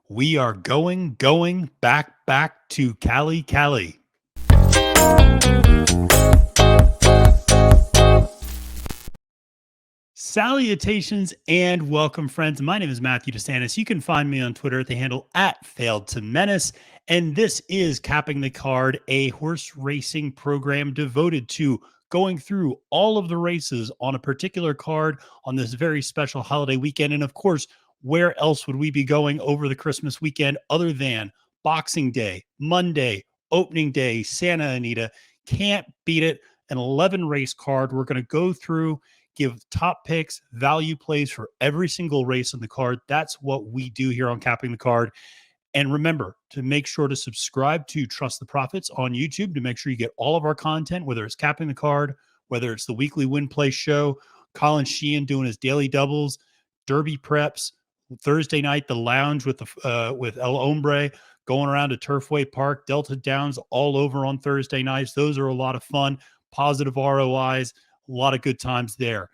We are going back to Cali, Cali. Salutations and welcome, friends. My name is Matthew Desantis. You can find me on Twitter at the handle at Failed to Menace. And this is Capping the Card, a horse racing program devoted to going through all of the races on a particular card on this very special holiday weekend. And of course, where else would we be going over the Christmas weekend other than Boxing Day, Monday, opening day, Santa Anita? Can't beat it. An 11 race card. We're going to go through, give top picks, value plays for every single race on the card. That's what we do here on Capping the Card. And remember to make sure to subscribe to Trust the Profits on YouTube to make sure you get all of our content, whether it's Capping the Card, whether it's the weekly win play show, Colin Sheehan doing his daily doubles, Derby preps, Thursday night, the lounge with El Hombre, going around to Turfway Park, Delta Downs all over on Thursday nights. Those are a lot of fun, positive ROIs, a lot of good times there.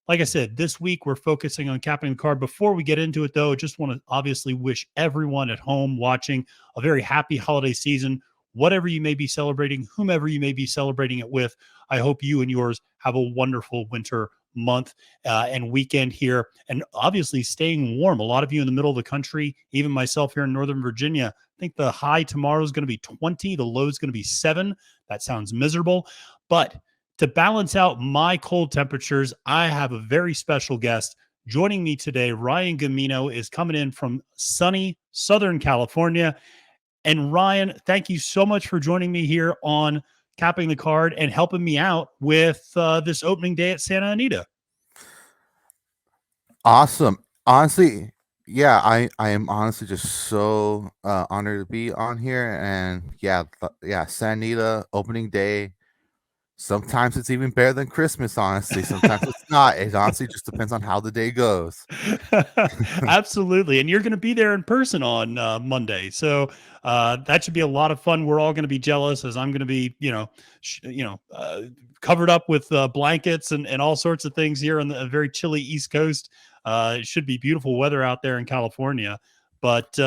Like I said, this week we're focusing on Capping the Card. Before we get into it, though, I just want to obviously wish everyone at home watching a very happy holiday season. Whatever you may be celebrating, whomever you may be celebrating it with, I hope you and yours have a wonderful winter month and weekend here. And obviously staying warm. A lot of you in the middle of the country, even myself here in Northern Virginia, I think the high tomorrow is going to be 20. The low is going to be 7. That sounds miserable. But to balance out my cold temperatures, I have a very special guest joining me today. Ryan Gamino is coming in from sunny Southern California. And Ryan, thank you so much for joining me here on Capping the Card and helping me out with this opening day at Santa Anita. Awesome. Honestly, yeah, I am honestly just so honored to be on here. And yeah, Santa Anita opening day. Sometimes it's even better than Christmas, honestly. Sometimes it's not. It honestly just depends on how the day goes. Absolutely. And you're going to be there in person on Monday. So that should be a lot of fun. We're all going to be jealous as I'm going to be, covered up with blankets and all sorts of things here on the very chilly East Coast. It should be beautiful weather out there in California. But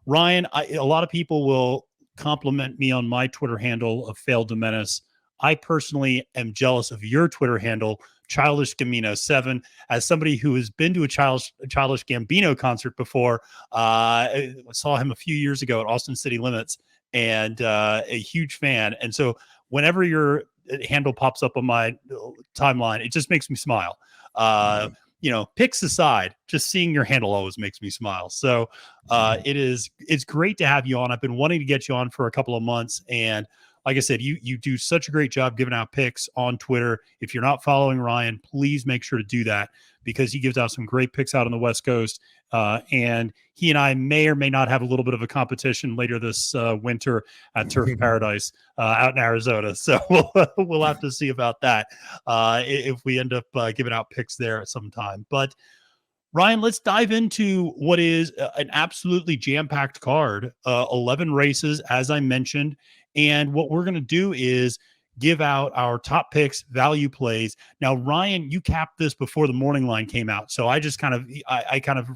Ryan, a lot of people will compliment me on my Twitter handle of Failed to Menace. I personally am jealous of your Twitter handle, Childish Gamino 7. As somebody who has been to a Childish Gambino concert before, I saw him a few years ago at Austin City Limits, and a huge fan. And so whenever your handle pops up on my timeline, it just makes me smile. Picks aside, just seeing your handle always makes me smile. So it's great to have you on. I've been wanting to get you on for a couple of months, and like I said, you do such a great job giving out picks on Twitter. If you're not following Ryan, please make sure to do that because he gives out some great picks out on the West Coast. And he and I may or may not have a little bit of a competition later this winter at Turf Paradise out in Arizona. So we'll have to see about that if we end up giving out picks there at some time. But Ryan, let's dive into what is an absolutely jam-packed card, 11 races, as I mentioned. And what we're going to do is give out our top picks, value plays. Now, Ryan, you capped this before the morning line came out. So I just kind of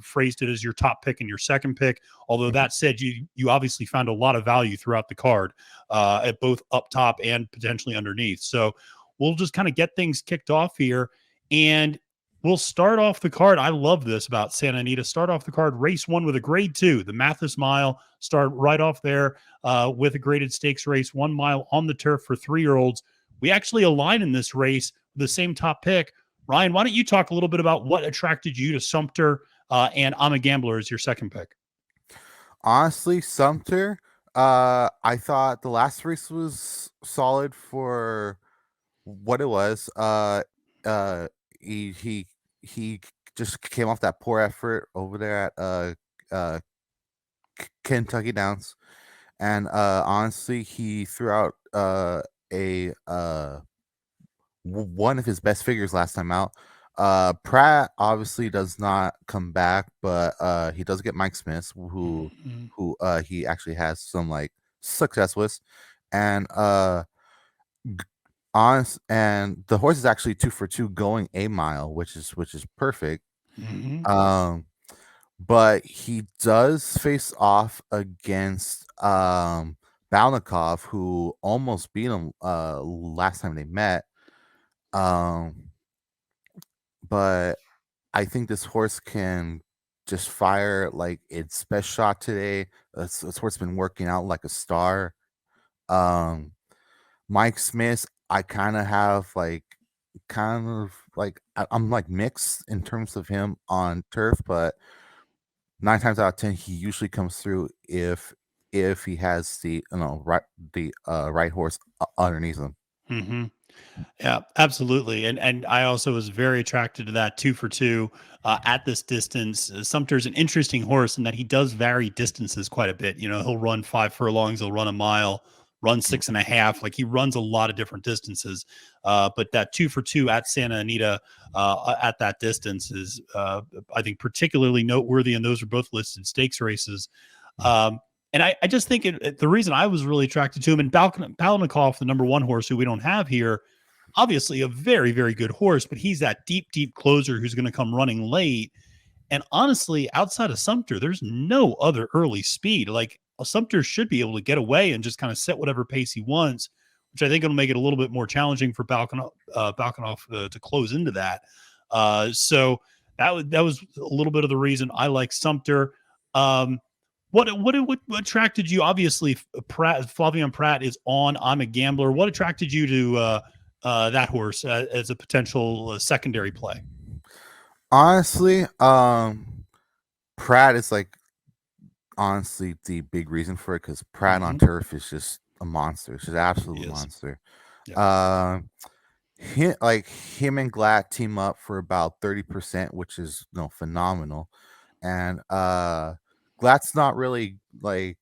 phrased it as your top pick and your second pick. Although that said, you obviously found a lot of value throughout the card at both up top and potentially underneath. So we'll just kind of get things kicked off here. And we'll start off the card. I love this about Santa Anita. Start off the card, race 1 with a grade 2, the Mathis Mile. Start right off there with a graded stakes race, 1 mile on the turf for 3-year-olds. We actually align in this race with the same top pick. Ryan, why don't you talk a little bit about what attracted you to Sumter and I'm a Gambler as your second pick? Honestly, Sumter, I thought the last race was solid for what it was. He just came off that poor effort over there at Kentucky Downs, and honestly, he threw out one of his best figures last time out. Pratt obviously does not come back, but he does get Mike Smith, who he actually has some like success with, and and the horse is actually 2 for 2 going a mile, which is perfect. Mm-hmm. but he does face off against Balnikov, who almost beat him last time they met. Um, but I think this horse can just fire like its best shot today. This horse been working out like a star. Um, Mike Smith, I kind of have like I'm like mixed in terms of him on turf, but 9 times out of 10 he usually comes through if he has the right horse underneath him. Mm-hmm. Yeah, absolutely. And I also was very attracted to that 2 for 2 at this distance. Sumter's an interesting horse in that he does vary distances quite a bit. You know, he'll run 5 furlongs, he'll run a mile, run Mm, 6.5. Like he runs a lot of different distances. But that 2 for 2 at Santa Anita at that distance is, I think, particularly noteworthy. And those are both listed stakes races. mm, And I just think the reason I was really attracted to him and Balnikov, the number 1 horse who we don't have here, obviously a very, very good horse, but he's that deep, deep closer who's going to come running late. And honestly, outside of Sumter, there's no other early speed. Like Sumter should be able to get away and just kind of set whatever pace he wants, which I think will make it a little bit more challenging for Balkanov to close into that. So that was a little bit of the reason I like Sumter. Um, what attracted you? Obviously, Flavian Pratt is on. I'm a gambler. What attracted you to that horse as a potential secondary play? honestly, Pratt is like honestly the big reason for it because Pratt on Mm-hmm. turf is just a monster. It's just an He absolute is. monster. Yeah. Him and Glad team up for about 30%, which is phenomenal. And Glad's not really like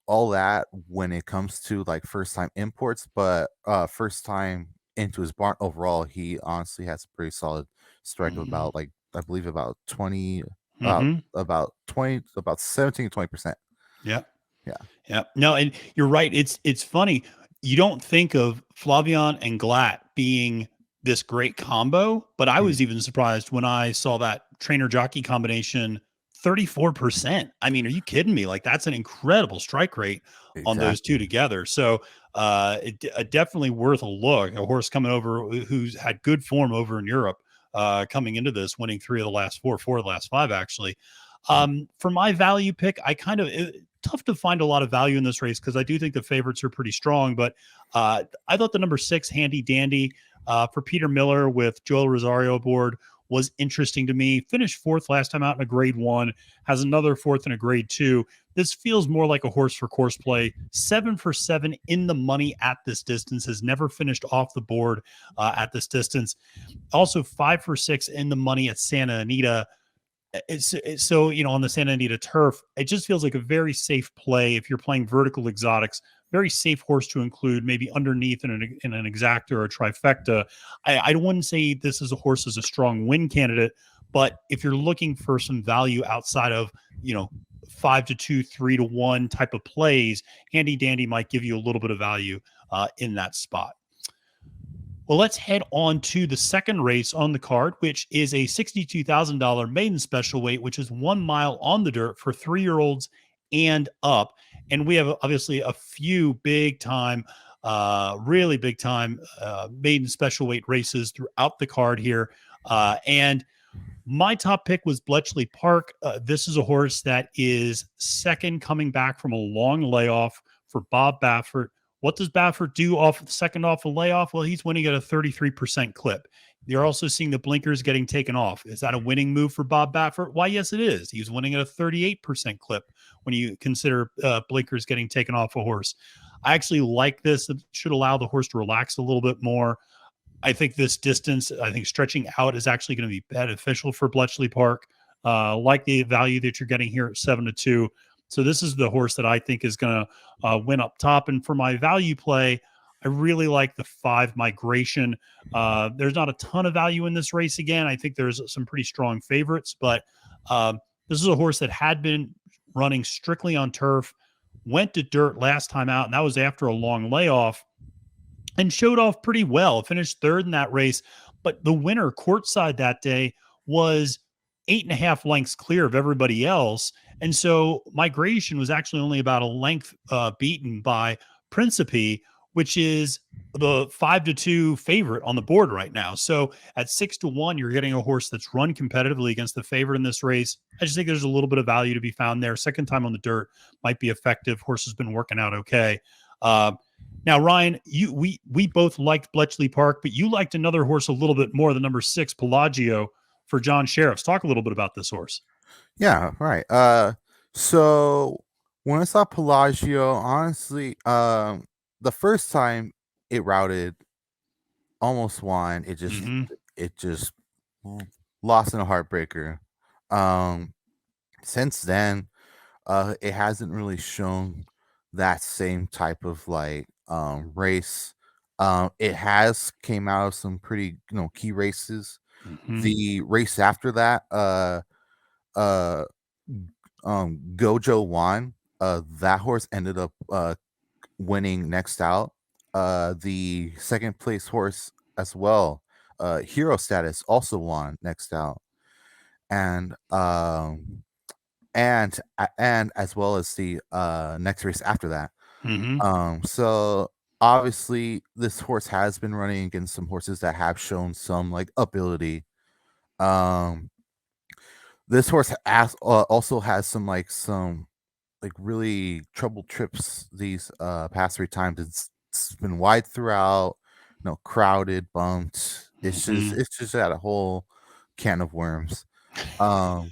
all that when it comes to like first time imports, but first time into his barn overall, he honestly has a pretty solid strike of Mm-hmm. about like I believe about 20 Mm-hmm. about 17 to 20%. Yeah. Yeah. Yeah. No, and you're right. It's funny. You don't think of Flavian and Glatt being this great combo, but I Mm, was even surprised when I saw that trainer jockey combination 34%. I mean, are you kidding me? Like that's an incredible strike rate on those two exactly. together. So definitely worth a look. A horse coming over who's had good form over in Europe, coming into this, winning 3 of the last 4, 4 of the last 5, actually. Mm, For my value pick, I kind of tough to find a lot of value in this race because I do think the favorites are pretty strong. But I thought the number 6, Handy Dandy, for Peter Miller with Joel Rosario aboard was interesting to me. Finished 4th last time out in a grade 1, has another 4th in a grade 2. This feels more like a horse for course play. 7 for 7 in the money at this distance, has never finished off the board at this distance. Also 5 for 6 in the money at Santa Anita. It's so, on the Santa Anita turf, it just feels like a very safe play if you're playing vertical exotics. Very safe horse to include, maybe underneath in an exacta or a trifecta. I wouldn't say this is a horse as a strong win candidate, but if you're looking for some value outside of 5 to 2, 3 to 1 type of plays, Handy Dandy might give you a little bit of value in that spot. Well, let's head on to the second race on the card, which is a $62,000 maiden special weight, which is 1 mile on the dirt for 3-year-olds and up. And we have obviously a few big time, really big time maiden special weight races throughout the card here. And my top pick was Bletchley Park. This is a horse that is second coming back from a long layoff for Bob Baffert. What does Baffert do second off a layoff? Well, he's winning at a 33% clip. You're also seeing the blinkers getting taken off. Is that a winning move for Bob Baffert? Why, yes, it is. He's winning at a 38% clip when you consider blinkers getting taken off a horse. I actually like this. It should allow the horse to relax a little bit more. I think this distance, I think stretching out is actually going to be beneficial for Bletchley Park. Like the value that you're getting here at 7 to 2. So this is the horse that I think is going to win up top. And for my value play, I really like the 5 Migration. There's not a ton of value in this race. Again, I think there's some pretty strong favorites, but this is a horse that had been running strictly on turf, went to dirt last time out, and that was after a long layoff and showed off pretty well. Finished third in that race. But the winner courtside that day was 8.5 lengths clear of everybody else. And so Migration was actually only about a length beaten by Principe, which is the 5-2 favorite on the board right now. So at 6-1, you're getting a horse that's run competitively against the favorite in this race. I just think there's a little bit of value to be found there. Second time on the dirt might be effective. Horse has been working out okay. Now, Ryan, we both liked Bletchley Park, but you liked another horse a little bit more, the number 6, Pelagio, for John Sheriffs. Talk a little bit about this horse. Yeah, right. So when I saw Pelagio, honestly, the first time it routed, almost won. It just lost in a heartbreaker. Um, since then, it hasn't really shown that same type of like race. It has came out of some pretty key races. Mm-hmm. The race after that, uh Gojo won. That horse ended up winning next out. The second place horse as well, Hero Status, also won next out, and and as well as the next race after that. Mm-hmm. So obviously this horse has been running against some horses that have shown some like ability. Um, this horse also has some like really troubled trips these past 3 times. It's been wide throughout, crowded, bumped. Mm-hmm. It's just had a whole can of worms. Um,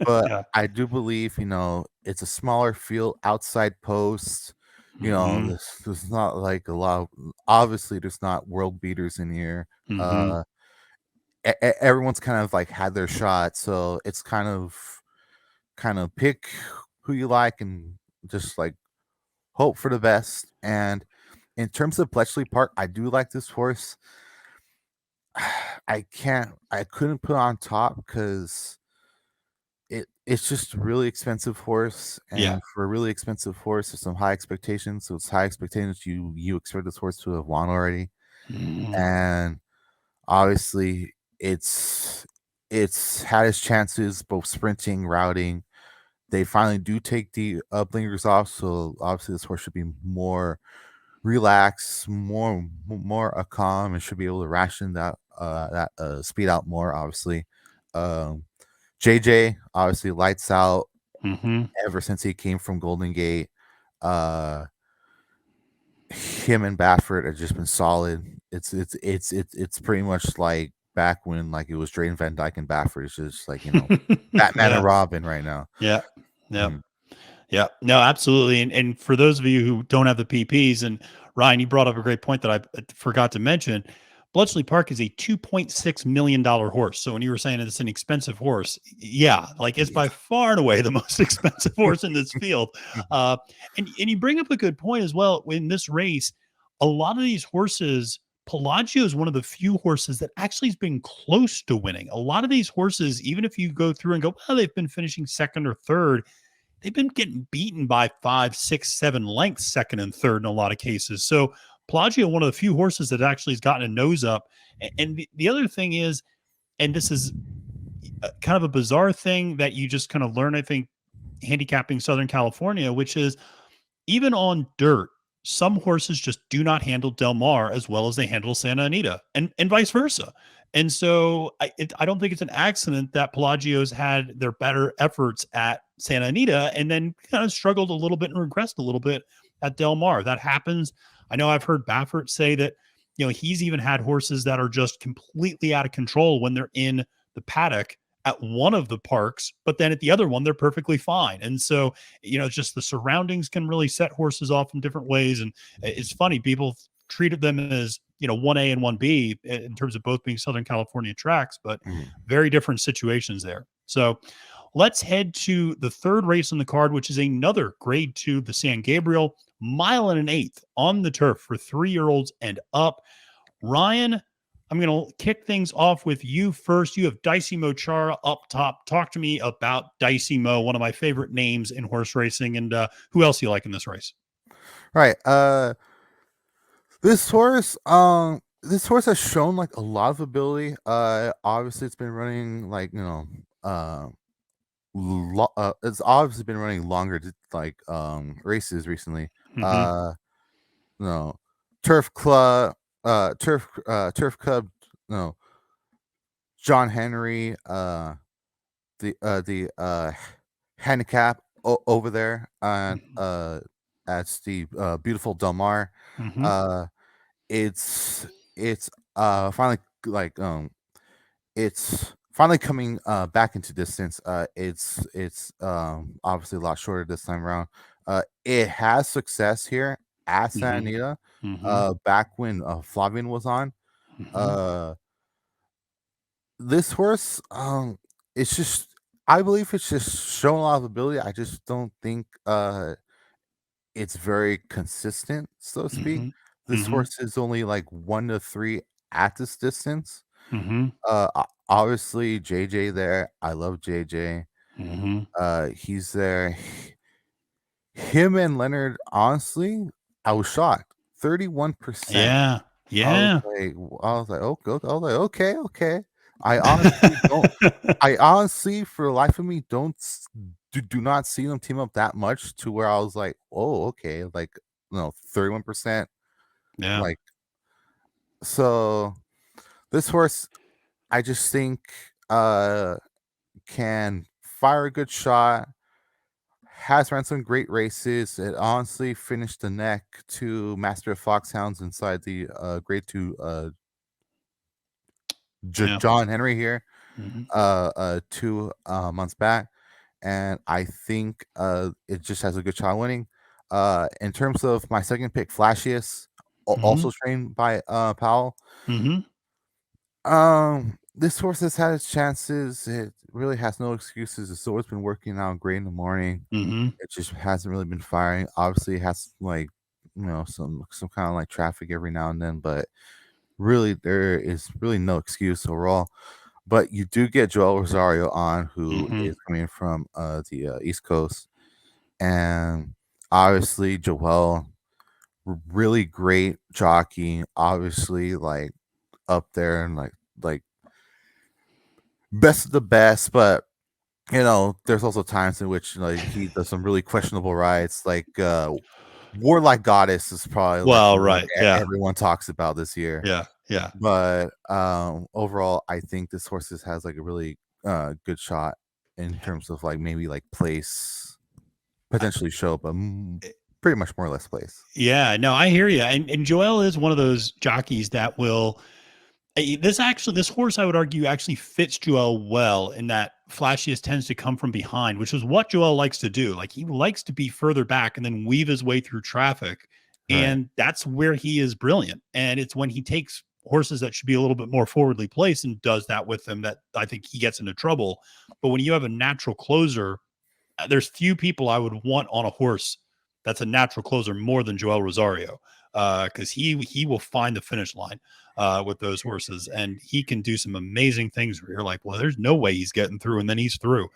but Yeah. I do believe, it's a smaller field, outside post. Mm-hmm. There's not like a lot of, obviously there's not world beaters in here. Mm-hmm. Uh, Everyone's kind of like had their shot, so it's kind of pick who you like and just like hope for the best. And in terms of Bletchley Park, I do like this horse. I couldn't put on top because it's just a really expensive horse, Yeah. and for a really expensive horse, there's some high expectations. So it's high expectations. You expect this horse to have won already, Mm-hmm. and obviously it's had its chances both sprinting, routing. They finally do take the blinkers off, so obviously this horse should be more relaxed, more calm, and should be able to ration that speed out more. Obviously, um, JJ obviously lights out Mm-hmm. ever since he came from Golden Gate. Uh, him and Baffert have just been solid. It's pretty much like back when like it was Drayden Van Dyke and Baffert. It's just like Batman and Yeah. Robin right now. Yeah. Yeah. Mhm. Yeah, no, absolutely. And for those of you who don't have the PPs, and Ryan, you brought up a great point that I forgot to mention. Bletchley Park is a $2.6 million horse. So when you were saying it's an expensive horse, yeah, like it's Yeah. by far and away the most expensive horse in this field. Mhm. And you bring up a good point as well. In this race, a lot of these horses, Pelagio is one of the few horses that actually has been close to winning. A lot of these horses, even if you go through and go, well, they've been finishing second or third, they've been getting beaten by 5, 6, 7 lengths, second and third in a lot of cases. So Pelagio, one of the few horses that actually has gotten a nose up. And the other thing is, and this is kind of a bizarre thing that you just kind of learn, I think, handicapping Southern California, which is even on dirt, some horses just do not handle Del Mar as well as they handle Santa Anita, and vice versa. And so I don't think it's an accident that Pelagio's had their better efforts at Santa Anita and then kind of struggled a little bit and regressed a little bit at Del Mar. That happens. I know I've heard Baffert say that, he's even had horses that are just completely out of control when they're in the paddock at one of the parks, but then at the other one, they're perfectly fine. And so, just the surroundings can really set horses off in different ways. And it's funny, people treated them as, 1A and 1B in terms of both being Southern California tracks, but Mhm. very different situations there. So let's head to the third race on the card, which is another grade 2, the San Gabriel, mile and an eighth on the turf for 3-year-olds and up. Ryan, I'm going to kick things off with you first. You have Dicey Mo Chara up top. Talk to me about Dicey Mo, one of my favorite names in horse racing, and who else you like in this race? Right. This horse has shown like a lot of ability. Obviously it's been running like, uh, it's obviously been running longer like races recently. Mm-hmm. Uh, no, Turf Club, Turf Club, no, John Henry, the handicap over there at the beautiful Del Mar. Mm-hmm. Uh, it's it's finally like it's finally coming back into distance. It's obviously a lot shorter this time around. It has success here at Santa Mm-hmm. Anita. Mm-hmm. Back when Flavian was on. Mm-hmm. Uh, this horse, it's just I believe it's just showing a lot of ability. I just don't think it's very consistent, so to speak. Mm-hmm. This Mm-hmm. horse is only like 1 to 3 at this distance. Mm-hmm. Obviously JJ there. I love JJ. Mm-hmm. He's there. Him and Leonard, honestly, I was shocked. 31%. Yeah. I was Yeah. like okay, okay. I honestly don't I honestly, for the life of me, don't do not see them team up that much to where I was like, "Oh, okay." Like, 31%. Yeah. Like, so this horse, I just think, can fire a good shot. Has ran some great races. It honestly finished the neck to Master of Foxhounds inside the grade two Yeah. John Henry here Mm-hmm. 2 months back, and I think it just has a good shot winning. In terms of my second pick, Flashiest, Mm-hmm. also trained by Powell. Mm-hmm. This horse has had its chances. It really has no excuses. It's always been working out great in the morning. Mm-hmm. It just hasn't really been firing. Obviously, it has like some kind of like traffic every now and then, but really there is really no excuse overall. But you do get Joel Rosario on, who Mm-hmm. is coming from the East Coast, and obviously Joel, really great jockey. Obviously, like up there and like best of the best, but there's also times in which like he does some really questionable rides. Like Warlike Goddess is probably like the Well, one right. Yeah. everyone talks about this year. Yeah. Yeah. But overall, I think this horse has like a really good shot in terms of like maybe like place, potentially show, but pretty much more or less place. Yeah, no, I hear you. And Joel is one of those jockeys that will this horse I would argue actually fits Joel well in that Flashiest tends to come from behind, which is what Joel likes to do. Like he likes to be further back and then weave his way through traffic. Right. And that's where he is brilliant. And it's when he takes horses that should be a little bit more forwardly placed and does that with them that I think he gets into trouble. But when you have a natural closer, there's few people I would want on a horse that's a natural closer more than Joel Rosario, because he will find the finish line with those horses, and he can do some amazing things where you're like, well, there's no way he's getting through, and then he's through.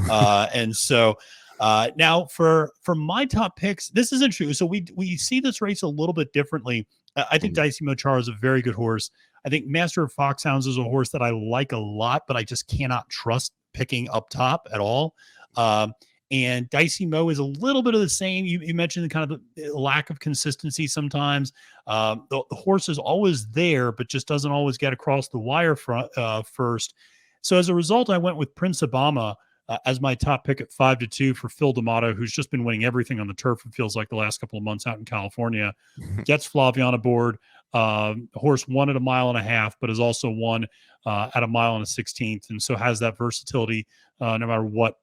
And so now for my top picks, this is interesting. So we see this race a little bit differently. I think Dicey Mochar is a very good horse. I think Master of Foxhounds is a horse that I like a lot, but I just cannot trust picking up top at all. Um, and Dicey Mo is a little bit of the same. You mentioned the kind of the lack of consistency sometimes. The horse is always there, but just doesn't always get across the wire first. So as a result, I went with Prince Obama as my top pick at 5-2 for Phil D'Amato, who's just been winning everything on the turf. It feels like the last couple of months out in California. Gets Flavian aboard. The horse won at a mile and a half, but has also won at a mile and a 16th, and so has that versatility no matter what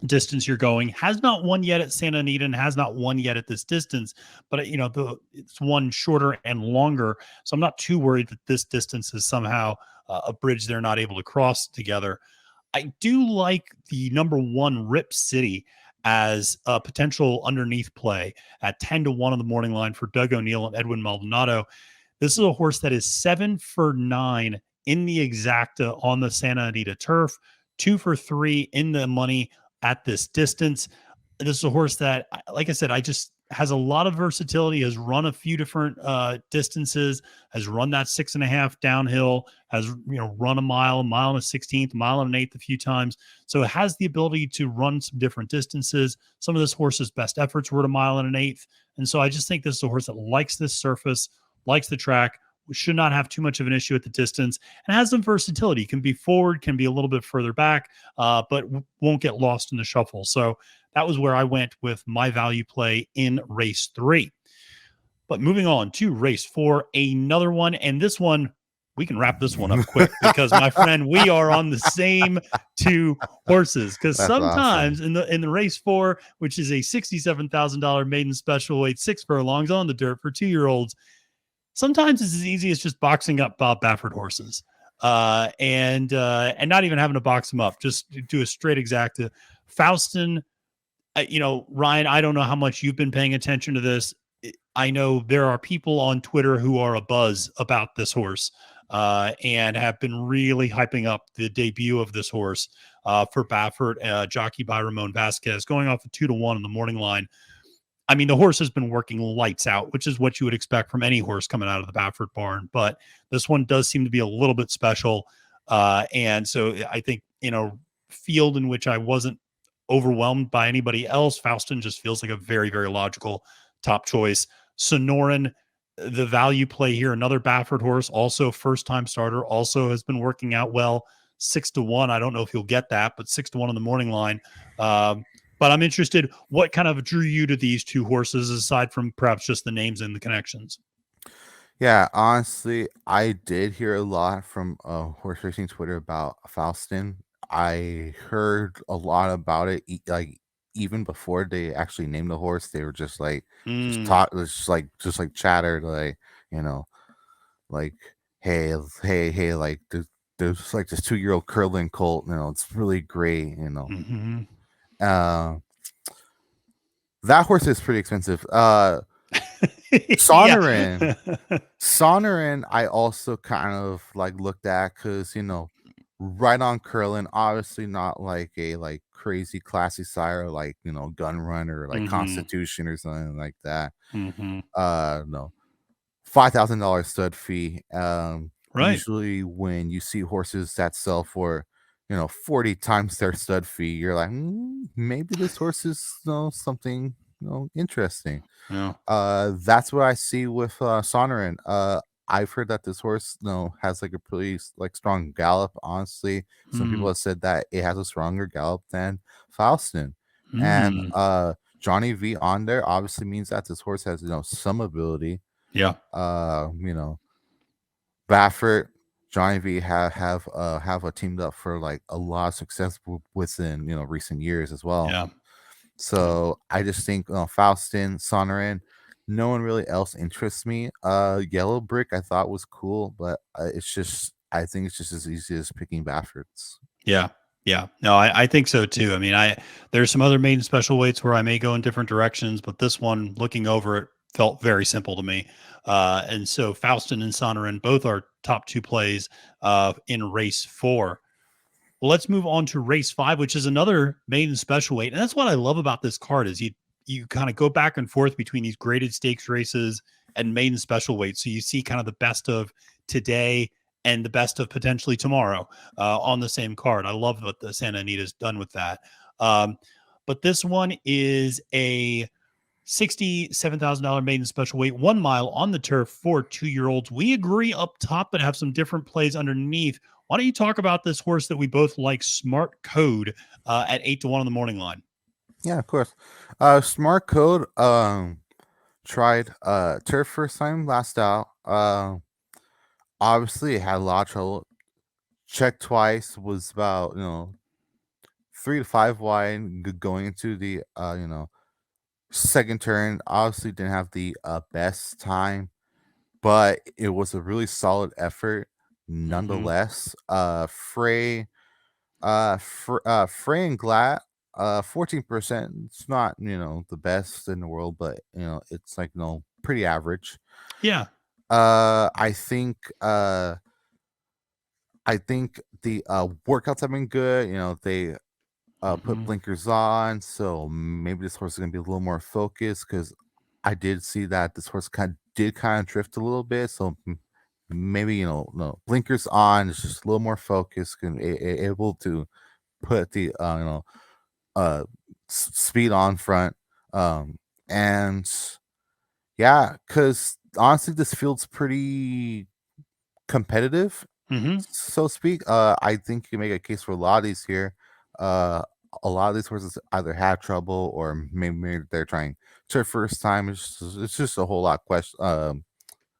distance you're going. Has not won yet at Santa Anita and has not won yet at this distance, but it's one shorter and longer, so I'm not too worried that this distance is somehow a bridge they're not able to cross together. I do like the number one Rip City as a potential underneath play at 10-1 on the morning line for Doug O'Neill and Edwin Maldonado. This is a horse that is 7-for-9 in the exacta on the Santa Anita turf, 2-for-3 in the money at this distance. This is a horse that, like I said, I just has a lot of versatility, has run a few different distances, has run that 6.5 downhill, has run a mile and a 16th, mile and an eighth a few times. So it has the ability to run some different distances. Some of this horse's best efforts were at a mile and an eighth. And so I just think this is a horse that likes this surface, likes the track, should not have too much of an issue at the distance, and has some versatility. Can be forward, can be a little bit further back, but won't get lost in the shuffle. So that was where I went with my value play in race 3. But moving on to race 4, another one. And this one, we can wrap this one up quick because, my friend, we are on the same 2 horses. Because sometimes awesome. in the race 4, which is a $67,000 maiden special weight 6 furlongs on the dirt for 2-year-olds, sometimes it's as easy as just boxing up Bob Baffert horses, and not even having to box them up. Just do a straight exacta. Faustin, Ryan, I don't know how much you've been paying attention to this. I know there are people on Twitter who are abuzz about this horse, and have been really hyping up the debut of this horse for Baffert, jockey by Ramon Vasquez, going off a 2-1 in the morning line. I mean, the horse has been working lights out, which is what you would expect from any horse coming out of the Baffert barn. But this one does seem to be a little bit special. And so I think in a field in which I wasn't overwhelmed by anybody else, Faustin just feels like a very, very logical top choice. Sonoran, the value play here, another Baffert horse, also first-time starter, also has been working out well. 6-1. I don't know if you'll get that, but 6-1 on the morning line. But I'm interested, what kind of drew you to these 2 horses aside from perhaps just the names and the connections? Yeah, honestly, I did hear a lot from horse racing Twitter about Faustin. I heard a lot about it, like even before they actually named the horse. They were just like, just talk, just like chattered, like you know, like hey, like there's like this 2-year-old curling colt. It's really great. Mm-hmm. Uh, that horse is pretty expensive. Yeah. Sonoran, I also kind of like looked at because right on curling, obviously not like a like crazy classy sire like Gun Run or like Mm-hmm. Constitution or something like that. Mm-hmm. No, $5,000 stud fee. Right. Usually when you see horses that sell for 40 times their stud fee, you're like, maybe this horse is something interesting. Yeah. That's what I see with Sonoran. I've heard that this horse, has like a pretty like strong gallop. Honestly, some people Mm. have said that it has a stronger gallop than Faustin, and Mm. Johnny V on there obviously means that this horse has some ability. Yeah. Uh, you know, Baffert, Johnny V have teamed up for like a lot of success within recent years as well. Yeah. Yeah. So I just think Faustin, Sonoran, no one really else interests me. Yellow Brick I thought was cool, but I think it's just as easy as picking Bafferts. Yeah. Yeah. No, I think so too. I mean, there's some other maiden special weights where I may go in different directions, but this one, looking over it, felt very simple to me. And so Faustin and Sonoran both are top 2 plays in race 4. Well, let's move on to race 5, which is another maiden special weight. And that's what I love about this card is you kind of go back and forth between these graded stakes races and maiden special weight. So you see kind of the best of today and the best of potentially tomorrow on the same card. I love what the Santa Anita's done with that. Um, but this one is a $67,000 maiden special weight, 1 mile on the turf for 2-year-olds. We agree up top, but have some different plays underneath. Why don't you talk about this horse that we both like, Smart Code, at 8-1 on the morning line? Yeah, of course. Smart Code tried turf first time last out. Obviously it had a lot of trouble. Checked twice, was about 3 to 5 wide going into the second turn. Obviously didn't have the best time, but it was a really solid effort Mm-hmm. nonetheless. Frey and Glatt, 14%. It's not the best in the world, but it's like pretty average. Yeah. I think the workouts have been good. They put Mm-hmm. blinkers on, so maybe this horse is gonna be a little more focused because I did see that this horse kind of drift a little bit, so maybe no blinkers on, it's just a little more focused, can able to put the uh speed on front, and yeah, because honestly, this field's pretty competitive, Hmm. so to speak. I think you make a case for a lot of these here. Uh, a lot of these horses either had trouble or maybe they're trying to their first time. It's just a whole lot of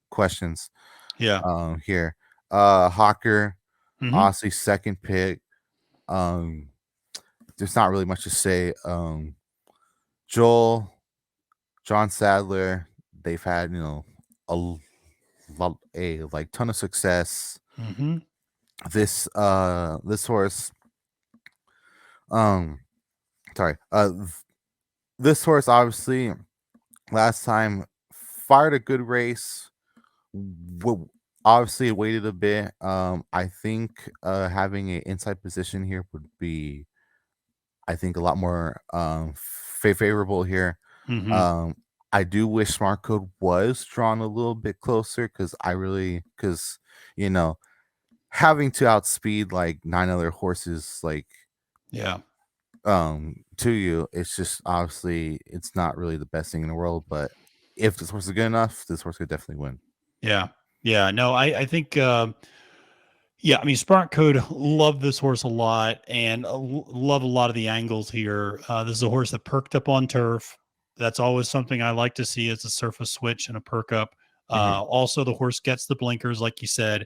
questions Yeah. here. Hawker, Hmm. honestly, second pick. Um, there's not really much to say. Joel, John Sadler, they've had a a like ton of success. Hmm. This horse, um sorry, this horse obviously last time fired a good race. Obviously it waited a bit. I think having an inside position here would be, I think, a lot more favorable here. Hmm. um I do wish smart code was drawn a little bit closer, because you know having to outspeed like nine other horses, like, Yeah. to you, it's just obviously it's not really the best thing in the world. But if this horse is good enough, this horse could definitely win. Yeah. Yeah. No, I think, yeah, I mean, Spark Code love this horse a lot and love a lot of the angles here. This is a horse that perked up on turf. That's always something I like to see as a surface switch and a perk up. Hmm. Also, the horse gets the blinkers, like you said.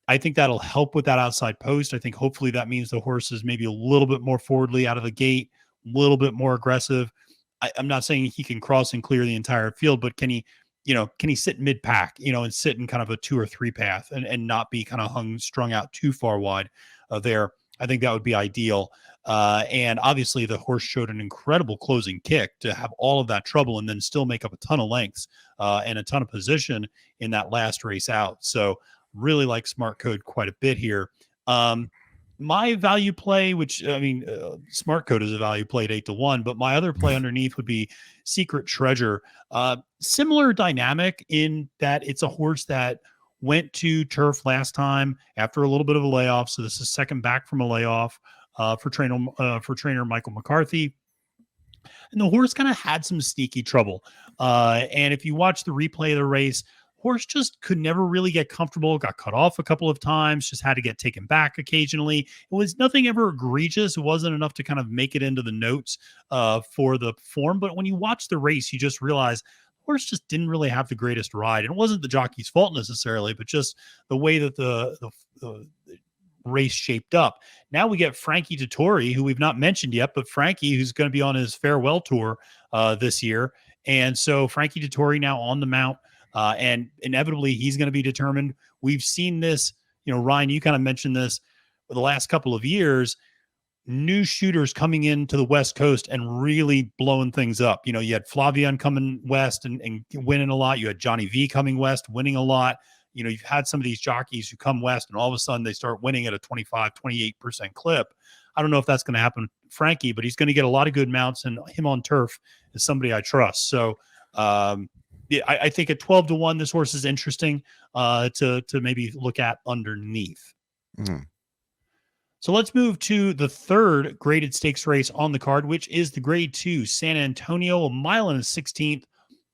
I think that'll help with that outside post. I think hopefully that means the horse is maybe a little bit more forwardly out of the gate, a little bit more aggressive. I'm not saying he can cross and clear the entire field, but can he sit mid pack, and sit in kind of a 2 or 3 path and not be kind of strung out too far wide there. I think that would be ideal. And obviously, the horse showed an incredible closing kick to have all of that trouble and then still make up a ton of lengths and a ton of position in that last race out. So, really like Smart Code quite a bit here. My value play, which I mean, Smart Code is a value play at 8 to 1, but my other play underneath would be Secret Treasure. Similar dynamic in that it's a horse that went to turf last time after a little bit of a layoff. So this is second back from a layoff for trainer Michael McCarthy, and the horse kind of had some sneaky trouble. And if you watch the replay of the race, horse just could never really get comfortable, got cut off a couple of times, just had to get taken back occasionally. It was nothing ever egregious. It wasn't enough to kind of make it into the notes for the form. But when you watch the race, you just realize horse just didn't really have the greatest ride. And it wasn't the jockey's fault necessarily, but just the way that the race shaped up. Now we get Frankie Dettori, who we've not mentioned yet, but Frankie, who's going to be on his farewell tour this year. And so Frankie Dettori now on the mount, and inevitably he's going to be determined. We've seen this, Ryan, you kind of mentioned this for the last couple of years. New shooters coming into the West Coast and really blowing things up. You had Flavian coming west and winning a lot. You had Johnny V coming west, winning a lot. You've had some of these jockeys who come west and all of a sudden they start winning at a 25-28% clip. I don't know if that's going to happen, Frankie, but he's going to get a lot of good mounts, and him on turf is somebody I trust. So, yeah, I think at 12 to 1, this horse is interesting to maybe look at underneath. Hmm. So let's move to the third graded stakes race on the card, which is the grade 2 San Antonio, a mile and a 16th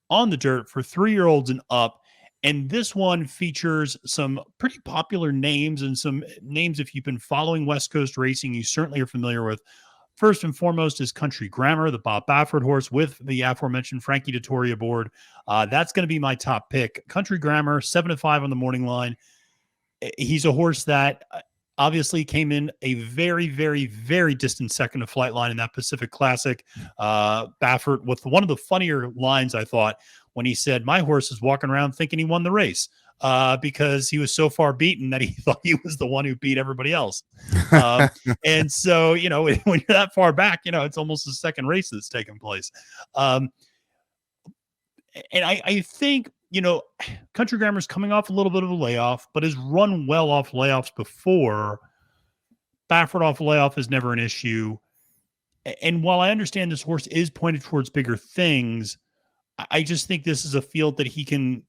on the dirt for 3-year-olds and up. And this one features some pretty popular names, and some names, if you've been following West Coast racing, you certainly are familiar with. First and foremost is Country Grammar, the Bob Baffert horse with the aforementioned Frankie Dettori aboard. That's going to be my top pick. Country Grammar, 7-5 on the morning line. He's a horse that obviously came in a very, very, very distant second to Flightline in that Pacific Classic. Baffert with one of the funnier lines, I thought, when he said, "My horse is walking around thinking he won the race," because he was so far beaten that he thought he was the one who beat everybody else. Um, and so, when you're that far back, it's almost the second race that's taken place. Um, and I think, Country Grammar's coming off a little bit of a layoff, but has run well off layoffs before. Baffert off layoff is never an issue. And while I understand this horse is pointed towards bigger things, I just think this is a field that he can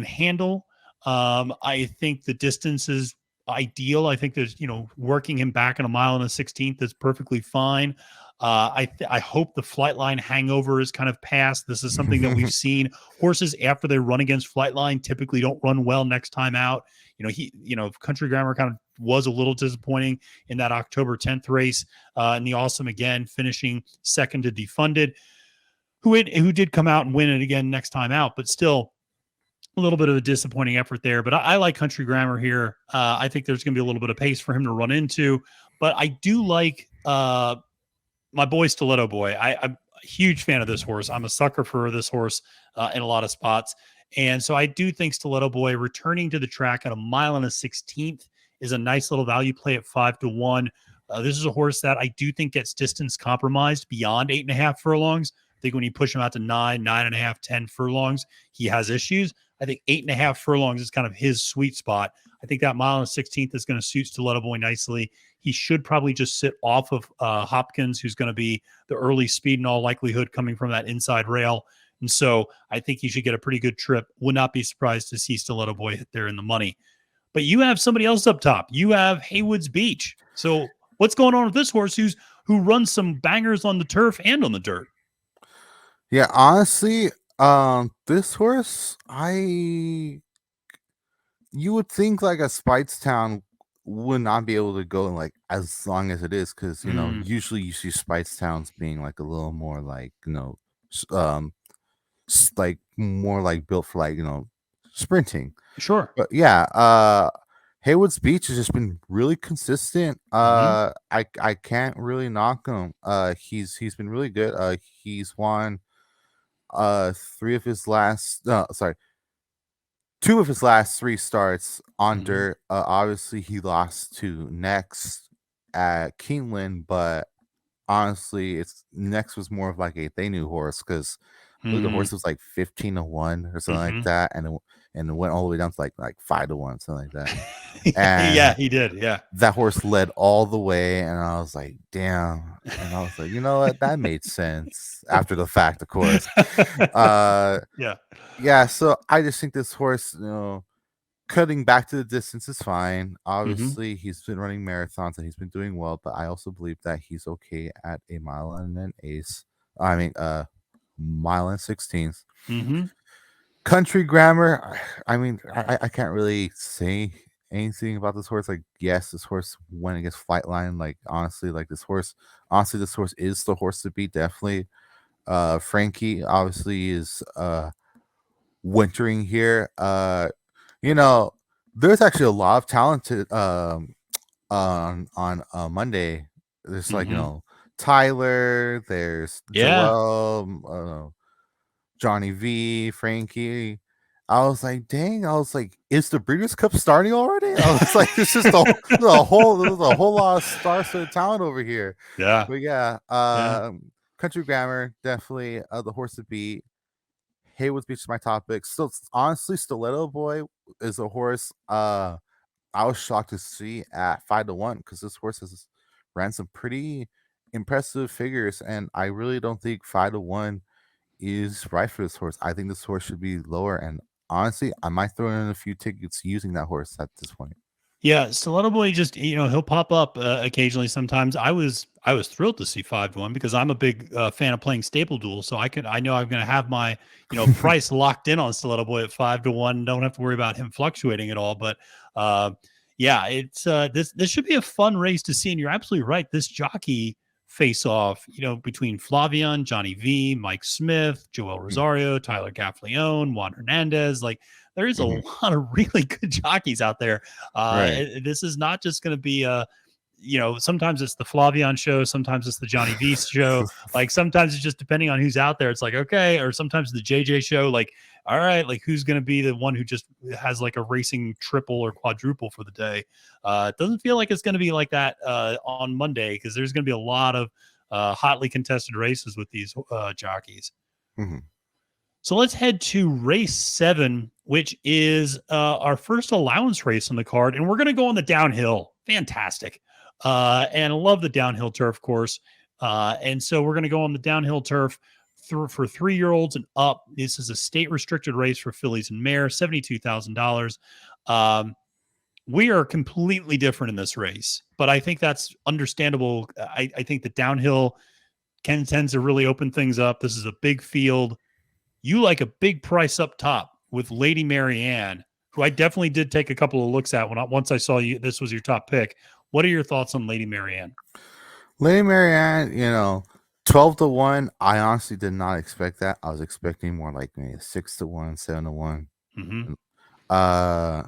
handle. I think the distance is ideal. I think there's working him back in a mile and a 16th is perfectly fine. I hope the flight line hangover is kind of past. This is something that we've seen. Horses after they run against flight line typically don't run well next time out. Country Grammar kind of was a little disappointing in that October 10th race in the Awesome Again, finishing second to Defunded, who did come out and win it again next time out, but still a little bit of a disappointing effort there. But I like Country Grammar here. I think there's going to be a little bit of pace for him to run into, but I do like my boy Stiletto Boy. I'm a huge fan of this horse. I'm a sucker for this horse in a lot of spots. And so I do think Stiletto Boy returning to the track at a mile and a 16th is a nice little value play at 5-1. This is a horse that I do think gets distance compromised beyond 8.5 furlongs. I think when you push him out to 9.5, 10 furlongs, he has issues. I think 8.5 furlongs is kind of his sweet spot. I think that mile and a 16th is going to suit Stiletto Boy nicely. He should probably just sit off of Hopkins, who's going to be the early speed in all likelihood coming from that inside rail. And so I think he should get a pretty good trip. Would not be surprised to see Stiletto Boy hit there in the money. But you have somebody else up top. You have Haywood's Beach. So what's going on with this horse who runs some bangers on the turf and on the dirt? Yeah, honestly, this horse, you would think like a Spitestown would not be able to go like as long as it is, because usually you see Spitestowns being like a little more like like more like built for like sprinting. Sure. But yeah, Haywood's Beach has just been really consistent. I can't really knock him. He's been really good. He's won two of his last 3 starts on dirt. Obviously he lost to Next at Keeneland, but honestly Next was more of like they knew horse, because the horse was like 15-1 or something like that, and it went all the way down to like 5-1, something like that. And yeah, he did. Yeah, that horse led all the way, and I was like, damn. And I was like, you know what? That made sense after the fact, of course. Yeah. So I just think this horse, cutting back to the distance is fine. Obviously, he's been running marathons and he's been doing well, but I also believe that he's okay at a mile and an ace. I mean, mile and 16th. Country Grammar. I mean, I can't really say anything about this horse. Like, yes, this horse went against Flightline. Like, honestly, this horse is the horse to beat, definitely. Frankie obviously is wintering here. There's actually a lot of talented on Monday. There's Tyler, there's Joel, Johnny V, Frankie. I was like, dang! I was like, is the Breeders' Cup starting already? I was like, there's just a whole lot of star-studded talent over here. Yeah, but yeah, Country Grammar definitely the horse to beat. Haywood's Beach is my topic. Still, honestly, Stiletto Boy is a horse. I was shocked to see at 5-1, because this horse has ran some pretty impressive figures, and I really don't think 5-1 is right for this horse. I think this horse should be lower, and honestly, I might throw in a few tickets using that horse at this point. Yeah, Stiletto Boy just he'll pop up occasionally. Sometimes I was thrilled to see 5-1 because I'm a big fan of playing Staple Duel, so I know I'm going to have my price locked in on Stiletto Boy at 5-1. Don't have to worry about him fluctuating at all. But yeah, it's this should be a fun race to see. And you're absolutely right. This jockey face off, between Flavian, Johnny V, Mike Smith, Joel Rosario, Tyler Gaffleone, Juan Hernandez, there is a lot of really good jockeys out there. This is not just going to be sometimes it's the Flavian show, sometimes it's the Johnny V show. Sometimes it's just depending on who's out there. It's like, okay, or sometimes the JJ show. All right, who's going to be the one who just has a racing triple or quadruple for the day. It doesn't feel like it's going to be like that on Monday, because there's going to be a lot of hotly contested races with these jockeys. So let's head to race 7, which is our first allowance race on the card. And we're going to go on the downhill. Fantastic. And I love the downhill turf course. And so we're going to go on the downhill turf for 3-year-olds and up. This is a state restricted race for fillies and mares, $72,000. We are completely different in this race, but I think that's understandable. I think the downhill tends to really open things up. This is a big field. You like a big price up top with Lady Marianne, who I definitely did take a couple of looks at once I saw you. This was your top pick. What are your thoughts on Lady Marianne? Lady Marianne, 12-1. I honestly did not expect that. I was expecting more like maybe 6-1, 7-1. Mm-hmm. Uh,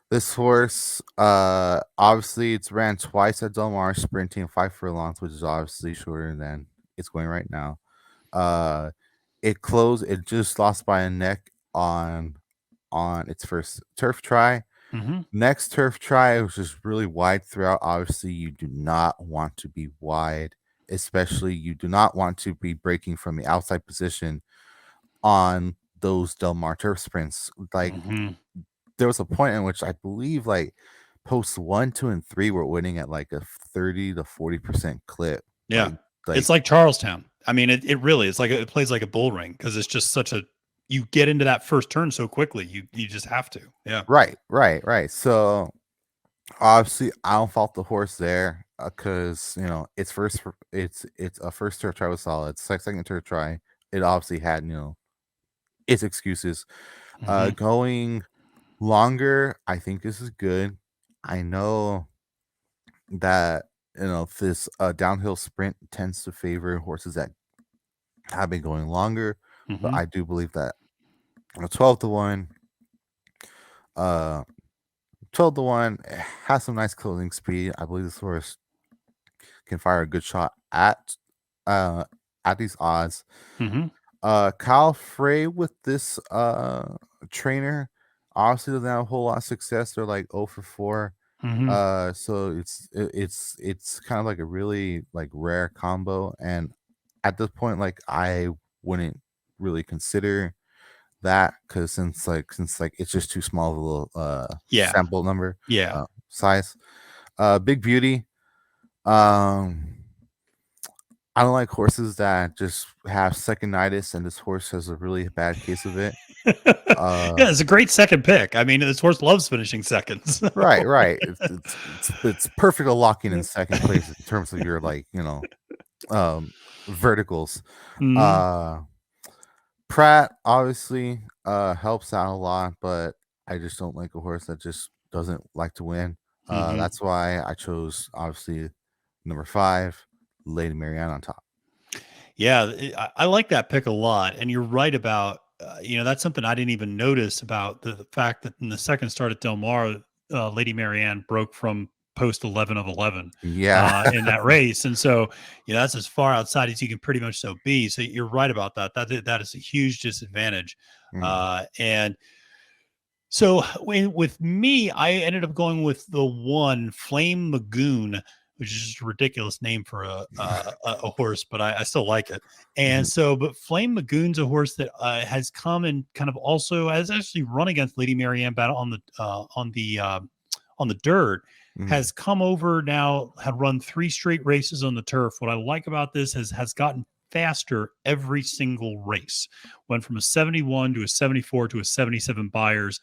this horse, obviously, it's ran twice at Del Mar, sprinting 5 furlongs, which is obviously shorter than it's going right now. It closed. It just lost by a neck on its first turf try. Mm-hmm. Next turf try, it was just really wide throughout. Obviously, you do not want to be wide, especially you do not want to be breaking from the outside position on those Del Mar turf sprints. Like, Mm-hmm. there was a point in which I believe like posts 1, 2, and 3 were winning at like a 30 to 40% clip. Yeah. Like It's like Charlestown. I mean, it really is like it plays like a bull ring because it's just such a you get into that first turn so quickly. You just have to. Yeah. right. So obviously, I don't fault the horse there because it's a first turf try was solid. Second turf try, it obviously had its excuses. Mm-hmm. Going longer, I think this is good. I know that this downhill sprint tends to favor horses that have been going longer, but Mm-hmm. I do believe that 12-1, uh, 12-1 has some nice closing speed. I believe this horse can fire a good shot uh at these odds. Mm-hmm. Kyle Frey with this trainer obviously doesn't have a whole lot of success. They're like 0 for 4. Mm-hmm. So it's kind of like a really like rare combo, and at this point, like I wouldn't really consider that because since it's just too small of a little Yeah. sample number Yeah. size. Big Beauty. Um, I don't like horses that just have secondnitis, and this horse has a really bad case of it. Yeah, it's a great second pick. I mean, this horse loves finishing seconds. So. Right. It's perfect at locking in second place in terms of your verticals. Mhm. Uh Pratt obviously helps out a lot, but I just don't like a horse that just doesn't like to win. Mhm. That's why I chose obviously number 5, Lady Marianne on top. Yeah, I like that pick a lot, and you're right about that's something I didn't even notice about the fact that in the second start at Del Mar, Lady Marianne broke from post 11 of 11 Yeah. in that race, and so that's as far outside as you can pretty much so be. So you're right about that. That is a huge disadvantage, Mm. and so with me, I ended up going with the one Flame Magoon, which is just a ridiculous name for a horse, but I still like it. And Mhm. so, but Flame Magoon's a horse that has come and kind of also has actually run against Lady Marianne battle on the dirt. Mhm. Has come over now, had run 3 straight races on the turf. What I like about this has gotten faster every single race. Went from a 71 to a 74 to a 77 Buyers.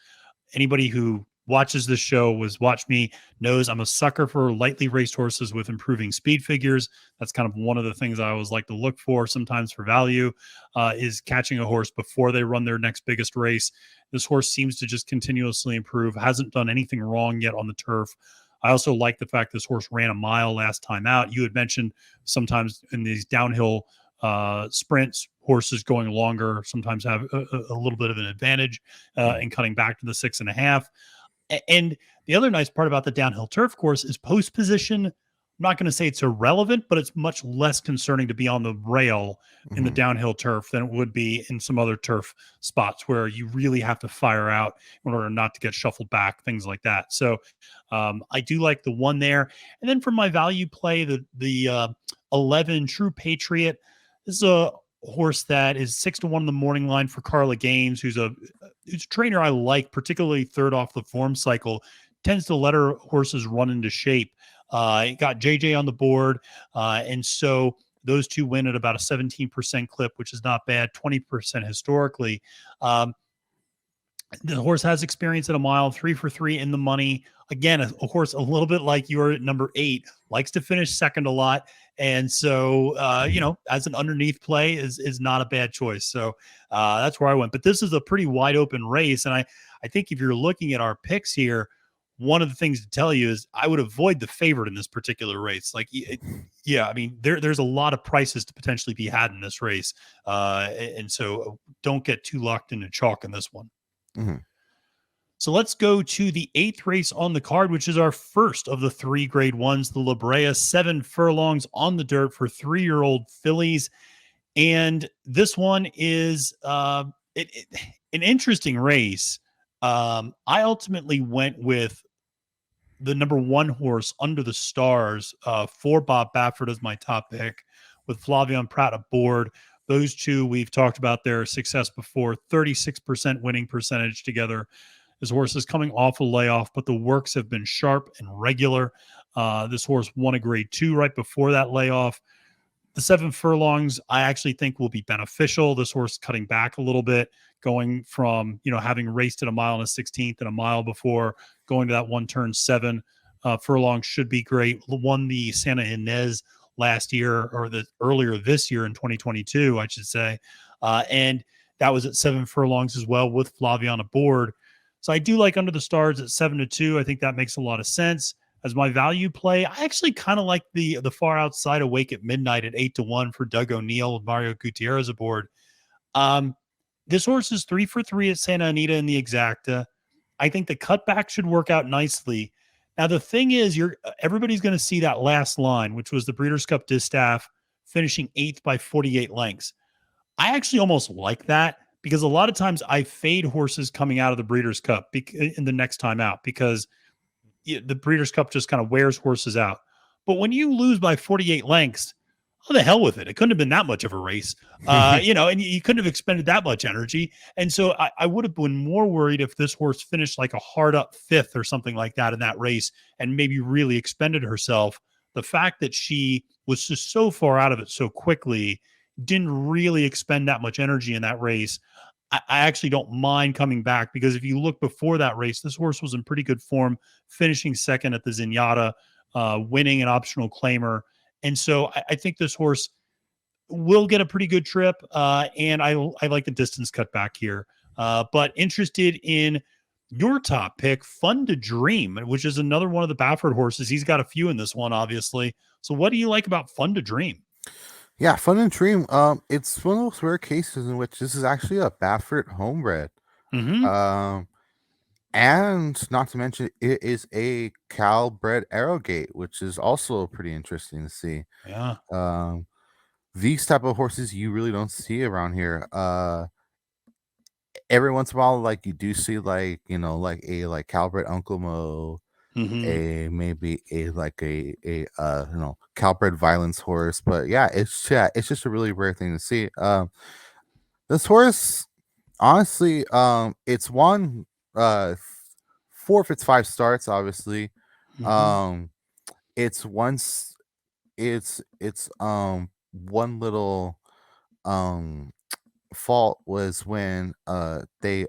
Anybody who watches this show watch me knows I'm a sucker for lightly raced horses with improving speed figures. That's kind of one of the things I always like to look for sometimes for value is catching a horse before they run their next biggest race. This horse seems to just continuously improve, hasn't done anything wrong yet on the turf. I also like the fact this horse ran a mile last time out. You had mentioned sometimes in these downhill sprints, horses going longer sometimes have a little bit of an advantage Mhm. in cutting back to the 6.5. And the other nice part about the downhill turf course is post position. I'm not going to say it's irrelevant, but it's much less concerning to be on the rail in the Mhm. downhill turf than it would be in some other turf spots where you really have to fire out in order not to get shuffled back, things like that. So I do like the one there. And then for my value play, the 11 True Patriot. This is a horse that is 6-1 in the morning line for Carla Gaines, who's a trainer I like, particularly third off the form cycle. Tends to let her horses run into shape. Got JJ on the board, and so Those two win at about a 17% clip, which is not bad, 20% historically. Um, the horse has experience at a mile, 3 for 3 in the money. Again, a horse a little bit like your number 8, likes to finish second a lot, and so as an underneath play is not a bad choice. So that's where I went. But this is a pretty wide open race, and I think if you're looking at our picks here, one of the things to tell you is I would avoid the favorite in this particular race. Like, yeah, I mean there's a lot of prices to potentially be had in this race, and so don't get too locked into chalk in this one. Mhm. So let's go to the 8th race on the card, which is our first of the 3 grade ones, the La Brea, 7 furlongs on the dirt for 3-year-old fillies. And this one is an interesting race. I ultimately went with the number 1 horse, Under the Stars, for Bob Baffert as my top pick, with Flavian Pratt aboard. Those two, we've talked about their success before, 36% winning percentage together. This horse is coming off a layoff, but the works have been sharp and regular. This horse won a grade 2 right before that layoff. The 7 furlongs, I actually think will be beneficial. This horse cutting back a little bit, going from, having raced at a mile and a 16th and a mile before, going to that 1 turn 7 furlongs should be great. Won the Santa Ynez last year, or the earlier this year in 2022, I should say. And that was at 7 furlongs as well with Flavian aboard. So I do like Under the Stars at 7-2. I think that makes a lot of sense. As my value play, I actually kind of like the far outside Awake at Midnight at 8-1 for Doug O'Neill with Mario Gutierrez aboard. This horse is 3 for 3 at Santa Anita in the exacta. I think the cutback should work out nicely. Now the thing is, everybody's going to see that last line, which was the Breeders' Cup Distaff finishing 8th by 48 lengths. I actually almost like that, because a lot of times I fade horses coming out of the Breeders' Cup in the next time out, because the Breeders' Cup just kind of wears horses out. But when you lose by 48 lengths, oh, the hell with it. It couldn't have been that much of a race, and you couldn't have expended that much energy. And so I would have been more worried if this horse finished like a hard up 5th or something like that in that race and maybe really expended herself. The fact that she was just so far out of it so quickly, didn't really expend that much energy in that race. I actually don't mind coming back, because if you look before that race, this horse was in pretty good form, finishing second at the Zenyatta, winning an optional claimer. And so I think this horse will get a pretty good trip, and I like the distance cut back here. But interested in your top pick, Fun to Dream, which is another one of the Baffert horses. He's got a few in this one, obviously. So what do you like about Fun to Dream? Yeah, Fun and Dream. It's one of those rare cases in which this is actually a Baffert homebred. Mm-hmm. Um, and not to mention, it is a Cal bred Arrowgate, which is also pretty interesting to see. Yeah. Um, these type of horses you really don't see around here. Every once in a while, like you do see, like like a like Cal bred Uncle Mo, Mm-hmm. a maybe a like a Cal bred Violence horse, but it's just a really rare thing to see. This horse, honestly, it's won 4 of its 5 starts. Obviously, Mm-hmm. um, it's once it's one little um fault was when they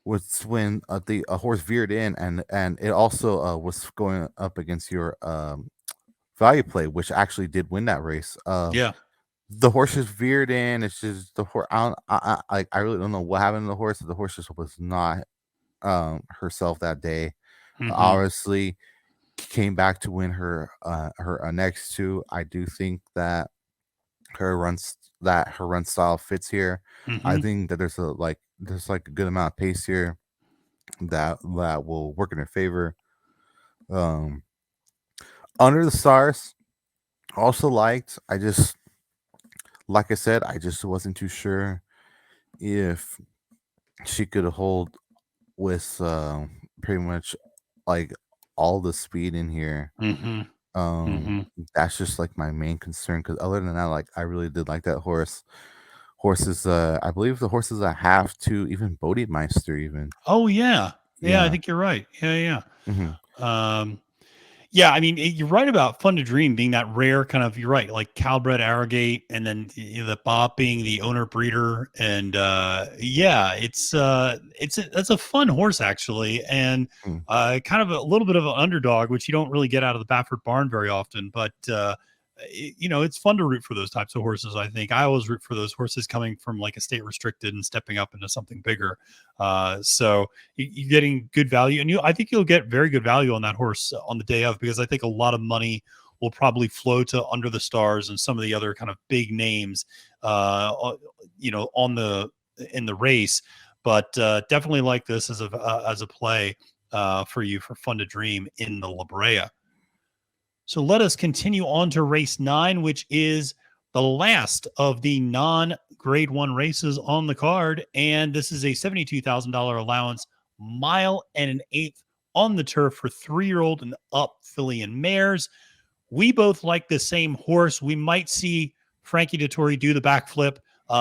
was when the a horse veered in, and it also was going up against your value play, which actually did win that race. Yeah. The horse just veered in. It's just the horse. I really don't know what happened to the horse. The horse just was not herself that day. Mm-hmm. Obviously, came back to win her next 2. I do think that her run style fits here. I Mm-hmm. think that there's like a good amount of pace here that will work in her favor. Um, Under the Stars, also liked. I just like I said, I just wasn't too sure if she could hold with pretty much like all the speed in here. Mm-hmm. Mm-hmm. That's just like my main concern, because other than that, like I really did like that horse. Horses, I believe the horse is a half to even Bodemeister even. Oh yeah. Yeah, I Yeah. think you're right. Yeah, yeah. Hmm. Um Yeah, I mean, you're right about Fun to Dream being that rare kind of. You're right, like Calbred Arrogate, and then the Bob being the owner breeder, and yeah, that's a fun horse actually, and Mm. kind of a little bit of an underdog, which you don't really get out of the Baffert barn very often, but. It's fun to root for those types of horses. I think I always root for those horses coming from like a state restricted and stepping up into something bigger. So you're getting good value, and I think you'll get very good value on that horse on the day of, because I think a lot of money will probably flow to Under the Stars and some of the other kind of big names, on the in the race. But definitely like this as a play for you for Fun to Dream in the La Brea. So let us continue on to race 9, which is the last of the non-grade 1 races on the card. And this is a $72,000 allowance, mile and an eighth on the turf for 3-year-old and up filly and mares. We both like the same horse. We might see Frankie Dettori do the backflip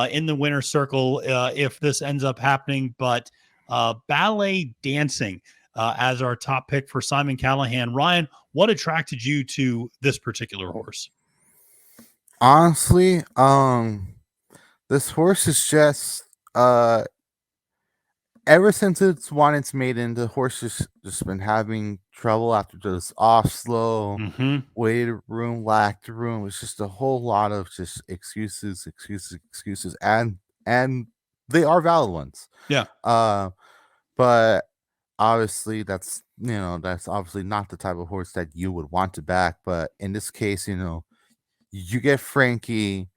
in the winner's circle if this ends up happening. But Ballet Dancing as our top pick for Simon Callahan. Ryan, what attracted you to this particular horse? Honestly, this horse is just ever since it's won its maiden, the horse just been having trouble after just off slow, Mm-hmm. waited room, lacked room. It's just a whole lot of just excuses, and they are valid ones. Yeah. But obviously that's obviously not the type of horse that you would want to back. But in this case, you get Frankie,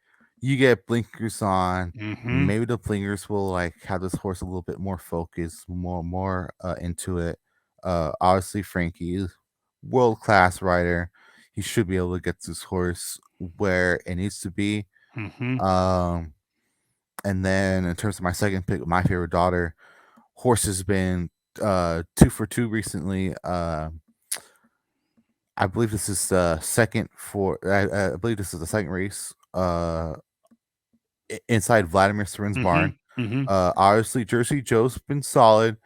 you get blinkers on. Mm-hmm. Maybe the blinkers will like have this horse a little bit more focused, more into it. Obviously Frankie is world class rider. He should be able to get this horse where it needs to be. Mm-hmm. Um, and then in terms of my second pick, my favorite daughter, horse has been 2 for 2 recently. I believe this is the second for. I believe this is the second race. Inside Vladimir Serin's Mm-hmm. barn. Mm-hmm. Obviously Jersey Joe's been solid.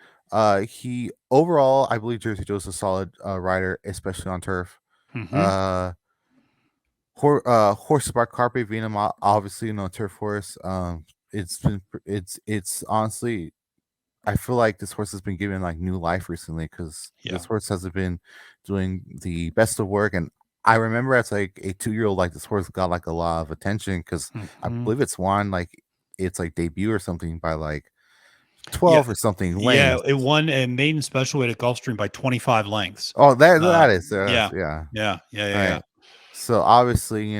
He overall, I believe Jersey Joe's a solid rider, especially on turf. Mm-hmm. Uh, Horses by Carpe Venum, obviously, turf horse. It's honestly, I feel like this horse has been given like new life recently because Yeah. this horse hasn't been doing the best of work. And I remember as like a 2-year-old, like this horse got like a lot of attention because I Mm-hmm. believe it's won like it's like debut or something by like Yeah. 12 or something Yeah. lengths. It won a maiden special weight at Gulfstream by 25 lengths. Oh, that Uh, that is yeah. yeah. Yeah. Yeah. All Yeah. Yeah. right. So obviously,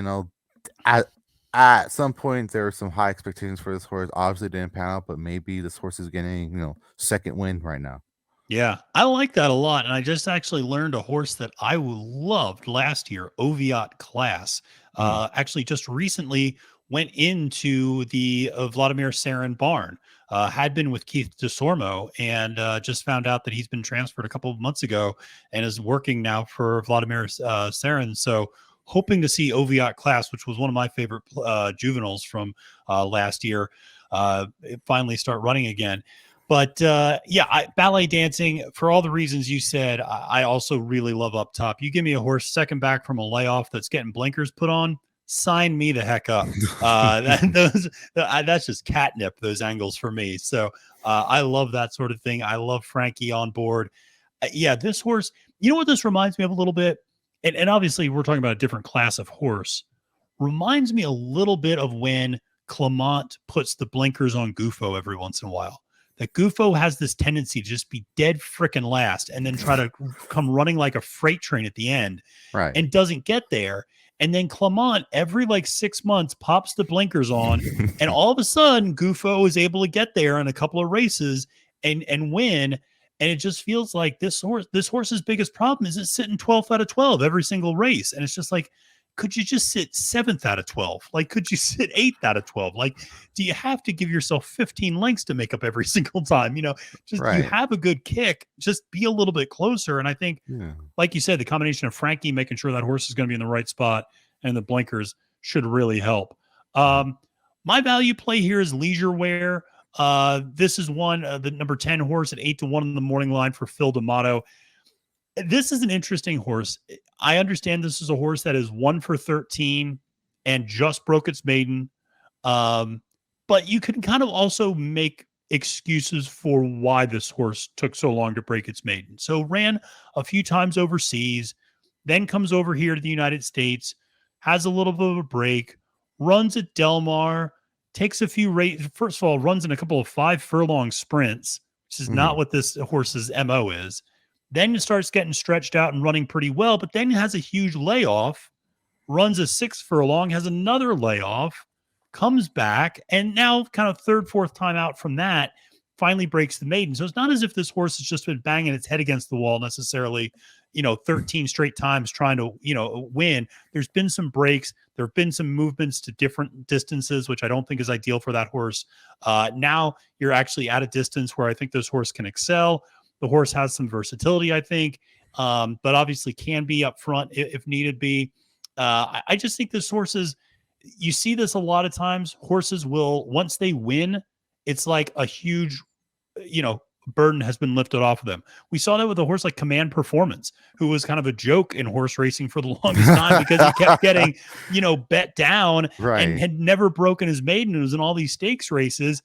at at some point there were some high expectations for this horse. Obviously, it didn't pan out, but maybe this horse is getting second win right now. Yeah, I like that a lot. And I just actually learned a horse that I loved last year, Oviat Class. Mm. Actually, just recently went into the Vladimir Sarin barn. Had been with Keith DeSormo and just found out that he's been transferred a couple of months ago and is working now for Vladimir Sarin. So hoping to see Oviat Class, which was one of my favorite juveniles from last year, finally start running again. But ballet dancing for all the reasons you said. I also really love up top. You give me a horse second back from a layoff that's getting blinkers put on, sign me the heck up. That's just catnip. Those angles for me. So I love that sort of thing. I love Frankie on board. This horse. You know what this reminds me of a little bit, and obviously we're talking about a different class of horse. Reminds me a little bit of when Clement puts the blinkers on Gufo every once in a while. That Gufo has this tendency to just be dead frickin' last and then try to come running like a freight train at the end Right. and doesn't get there. And then Clement every like 6 months pops the blinkers on, and all of a sudden Gufo is able to get there in a couple of races and win. And it just feels like this horse's biggest problem is it's sitting 12th out of 12 every single race. And it's just like, could you just sit 7th out of 12? Like, could you sit 8th out of 12? Like, do you have to give yourself 15 lengths to make up every single time? Just you Right. have a good kick, just be a little bit closer. And I think, Yeah. like you said, the combination of Frankie making sure that horse is going to be in the right spot and the blinkers should really help. My value play here is Leisure Wear. This is one, the number 10 horse at 8-1 in the morning line for Phil D'Amato. This is an interesting horse. I understand this is a horse that is 1 for 13 and just broke its maiden. Um, but you can kind of also make excuses for why this horse took so long to break its maiden. So ran a few times overseas, then comes over here to the United States, has a little bit of a break, runs at Del Mar, takes a few races. First of all, runs in a couple of 5 furlong sprints, which is not Mhm. what this horse's MO is. Then it starts getting stretched out and running pretty well, but then has a huge layoff, runs a 6 furlong, has another layoff, comes back, and now kind of third, fourth time out from that, finally breaks the maiden. So it's not as if this horse has just been banging its head against the wall necessarily, 13 straight times trying to, win. There's been some breaks. There have been some movements to different distances, which I don't think is ideal for that horse. Now you're actually at a distance where I think this horse can excel. The horse has some versatility, I think, but obviously can be up front if needed be. I just think this horses, you see this a lot of times. Horses will, once they win, it's like a huge, burden has been lifted off of them. We saw that with a horse like Command Performance, who was kind of a joke in horse racing for the longest time because he kept getting, bet down and Right. had never broken his maiden. It was in all these stakes races.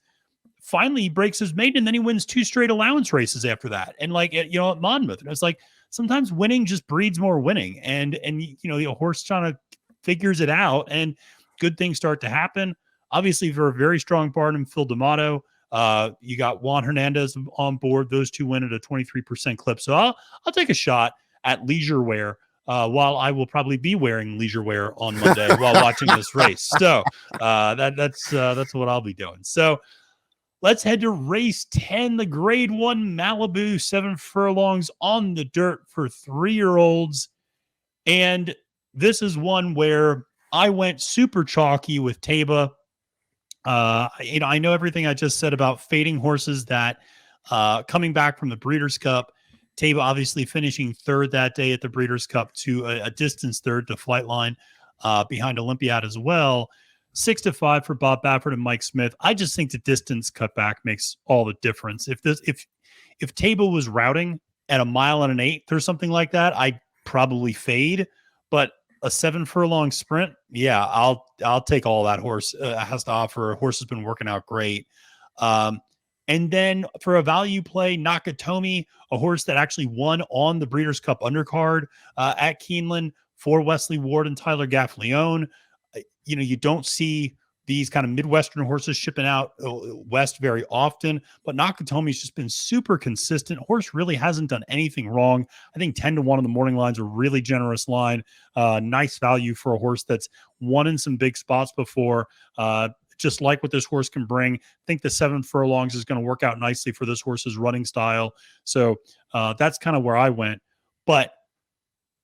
Finally, he breaks his maiden, and then he wins 2 straight allowance races after that. And like, at Monmouth, and it's like sometimes winning just breeds more winning, and the horse trying to figures it out, and good things start to happen. Obviously, for a very strong partner, Phil D'Amato, you got Juan Hernandez on board. Those two win at a 23% clip. So I'll take a shot at leisure wear. While I will probably be wearing leisure wear on Monday while watching this race, so that's what I'll be doing. So let's head to race 10, the grade 1 Malibu, 7 furlongs on the dirt for 3-year-olds. And this is one where I went super chalky with Taba. I know everything I just said about fading horses that coming back from the Breeders' Cup. Taba obviously finishing third that day at the Breeders' Cup to a distance third to Flightline behind Olympiad as well. 6-5 for Bob Baffert and Mike Smith. I just think the distance cut back makes all the difference. If Taba was routing at a mile and an eighth or something like that, I'd probably fade. But a 7 furlong sprint, yeah, I'll take all that horse has to offer. A horse has been working out great. And then for a value play, Nakatomi, a horse that actually won on the Breeders' Cup undercard at Keeneland for Wesley Ward and Tyler Gaffleone. You don't see these kind of Midwestern horses shipping out west very often, but Nakatomi's just been super consistent. Horse really hasn't done anything wrong. I think 10-1 on the morning line's a really generous line. Nice value for a horse that's won in some big spots before. Just like what this horse can bring. I think the 7 furlongs is going to work out nicely for this horse's running style. So that's kind of where I went. But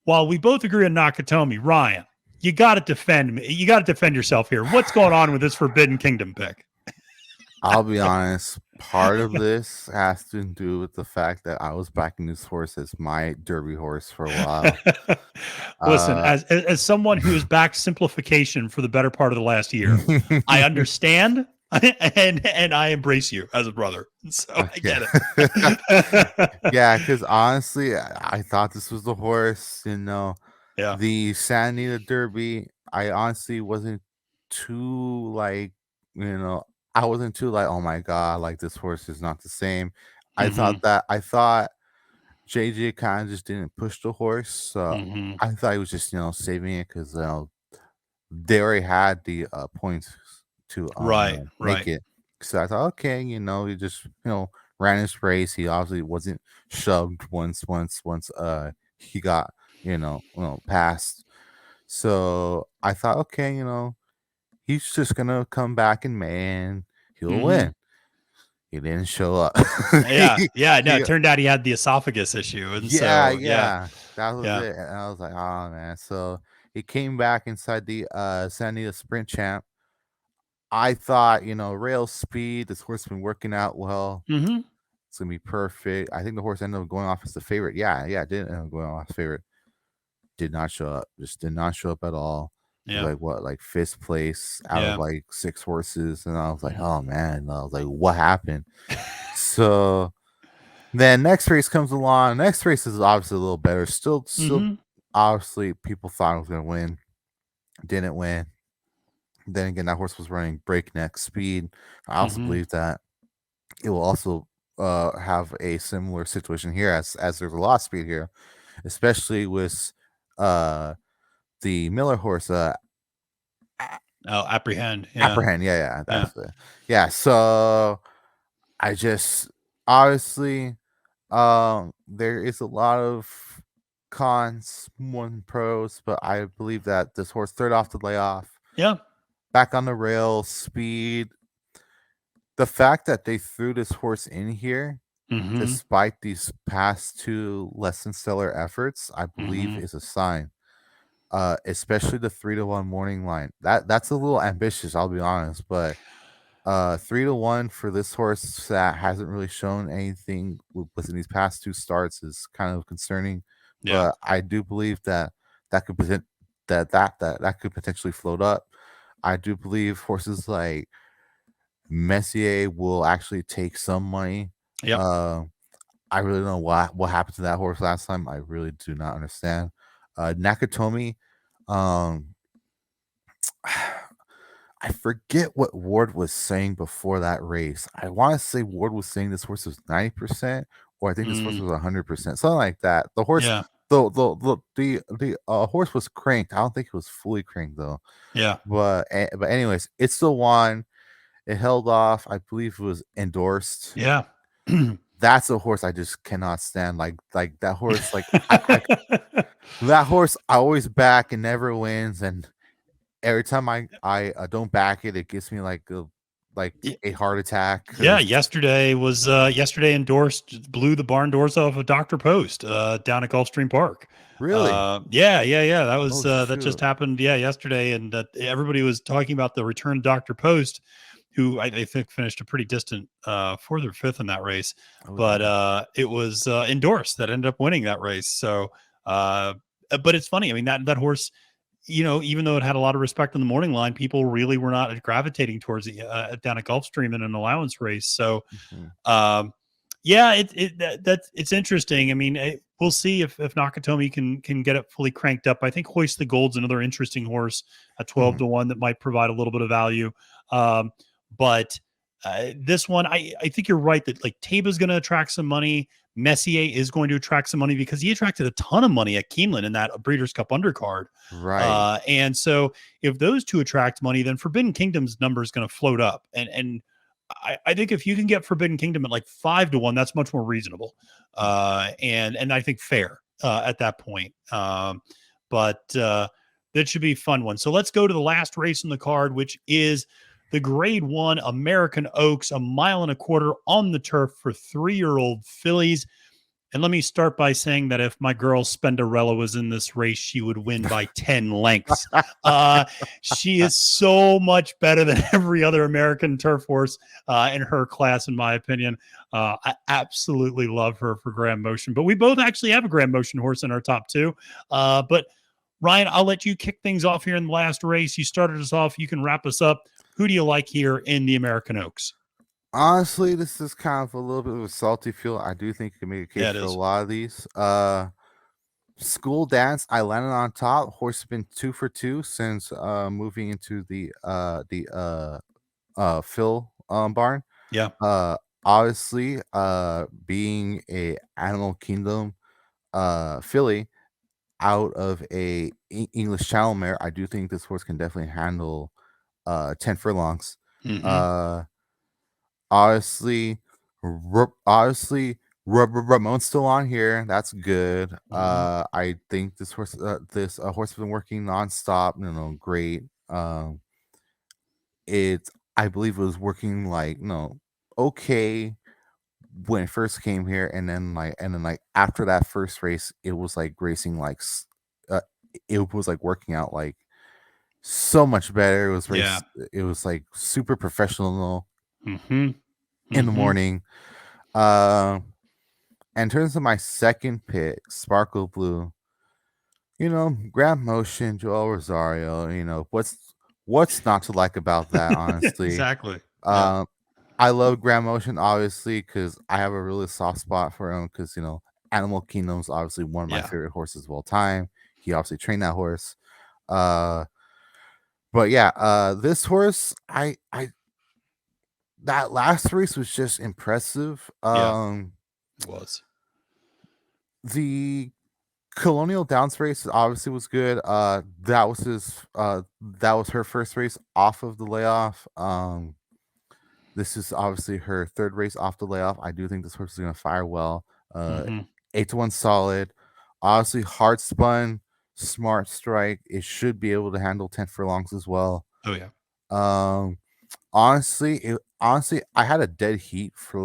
while we both agree on Nakatomi, Ryan, you got to defend me. You got to defend yourself here. What's going on with this Forbidden Kingdom pick? I'll be honest. Part of this has to do with the fact that I was backing this horse as my Derby horse for a while. Listen, Uh, as someone who has backed simplification for the better part of the last year, I understand and I embrace you as a brother. So I get it. it. Yeah, because honestly, I thought this was the horse. Yeah. The Santa Anita Derby. I honestly wasn't too I wasn't too like, oh my god, like this horse is not the same. Mm-hmm. I thought JJ kind of just didn't push the horse. Mm-hmm. I thought he was just saving it because they already had the points to Right. make Right. it. So I thought, okay, he just ran his race. He obviously wasn't shoved once he got past. So I thought, okay, he's just gonna come back in May and he'll Mm-hmm. win. He didn't show up. Yeah. he, Yeah. No, he it turned out he had the esophagus issue. And Yeah, so, yeah. yeah, that was Yeah. it. And I was like, oh man. So he came back inside the San Diego Sprint Champ. I thought, rail speed, this horse been working out well. Mm-hmm. It's gonna be perfect. I think the horse ended up going off as the favorite. Yeah, it did end up going off as favorite. Did not show up. Just did not show up at all. It was Yeah. like what, like fifth place out of Yeah. like 6 horses. And I was like, Mhm. oh man. And I was like, what happened? So Then next race comes along. Next race is obviously a little better. Still, Mm-hmm. obviously, people thought it was gonna win. Didn't win. Then again, that horse was running breakneck speed. I also Mm-hmm. believe that it will also have a similar situation here as there's a lot of speed here, especially with uh, the Miller horse Oh, apprehend. Yeah. apprehend. Yeah, Yeah. that's it. Yeah, so I just obviously there is a lot of cons, more than pros, but I believe that this horse third off the layoff, Yeah. back on the rail, speed. The fact that they threw this horse in here, Mm-hmm. despite these past two less than stellar efforts, I believe Mm-hmm. is a sign. Especially the 3-1 morning line. That's a little ambitious, I'll be honest, but 3-1 for this horse that hasn't really shown anything within these past two starts is kind of concerning. Yeah. But I do believe that that could present that could potentially float up. I do believe horses like Messier will actually take some money. Yep. Uh, I really don't know what happened to that horse last time. I really do not understand. Nakatomi, um, I forget what Ward was saying before that race. I want to say Ward was saying this horse was 90%, or I think this horse Mm, was 100%, something like that. The horse, yeah. the horse was cranked. I don't think it was fully cranked though. Yeah. But anyways, it still won. It held off. I believe it was endorsed. Yeah. That's a horse I just cannot stand. Like that horse. I that horse I always back and never wins, and every time I don't back it, it gives me like Y- a heart attack Yeah, because yesterday endorsed, blew the barn doors off of Dr. Post down at Gulfstream Park. really. Yeah. That was Oh that just shoot. happened. Yeah, yesterday, and everybody was talking about the return of Dr. Post, who I think finished a pretty distant fourth or fifth in that race, Oh but dang. it was endorsed that ended up winning that race. So, but it's funny. I mean that horse, even though it had a lot of respect on the morning line, people really were not gravitating towards it down at Gulfstream in an allowance race. So, Mhm. um, yeah, that's it's interesting. I mean, we'll see if Nakatomi can get it fully cranked up. I think Hoist the Gold's another interesting horse at 12-1 that might provide a little bit of value. Um, but this one, I think you're right that like Taba's going to attract some money. Messier is going to attract some money because he attracted a ton of money at Keeneland in that Breeders' Cup undercard. Right. And so if those two attract money, then Forbidden Kingdom's number is going to float up. And I think if you can get Forbidden Kingdom at like 5-1, that's much more reasonable. And I think fair at that point. But that should be a fun one. So let's go to the last race in the card, which is the Grade 1 American Oaks, a mile and a quarter on the turf for 3-year-old fillies. And let me start by saying that if my girl Spenderella was in this race, she would win by 10 lengths. Uh, she is so much better than every other American turf horse in her class, in my opinion. I absolutely love her for Grand Motion. But we both actually have a Grand Motion horse in our top two. But Ryan, I'll let you kick things off here in the last race. You started us off. You can wrap us up. Who do you like here in the American Oaks? Honestly, this is kind of a little bit of a salty feel. I do think you can make a Yeah, case it for a is. lot of these. School dance, I landed on top. Horse has been 2 for 2 since moving into the Phil barn. Yeah. Uh Obviously, being a Animal Kingdom filly out of a English Channel mare, I do think this horse can definitely handle 10 furlongs. Mm-hmm. Uh Obviously, obviously, Ramon's still on here. That's good. Mm-hmm. I think this horse has been working nonstop. Great. It, I believe, it was working like okay when it first came here, and then after that first race, it was like racing uh, it was like working out like so much better. Yeah. It was like super professional Mm-hmm. in the Mm-hmm. morning. In terms of my second pick, Sparkle Blue, Grand Motion, Joel Rosario, what's not to like about that, honestly. Exactly. Yeah. Um, I love Grand Motion obviously because I have a really soft spot for him because Animal Kingdom's obviously one of my Yeah. favorite horses of all time. He obviously trained that horse. Uh, but yeah, this horse, I that last race was just impressive. Yeah. It was. The Colonial Downs race obviously was good. That was her first race off of the layoff. This is obviously her third race off the layoff. I do think this horse is gonna fire well. Uh, Hmm. 8-1 solid. Obviously hard spun, smart strike. It should be able to handle 10 furlongs as well. Oh yeah. Um, honestly, I had a dead heat for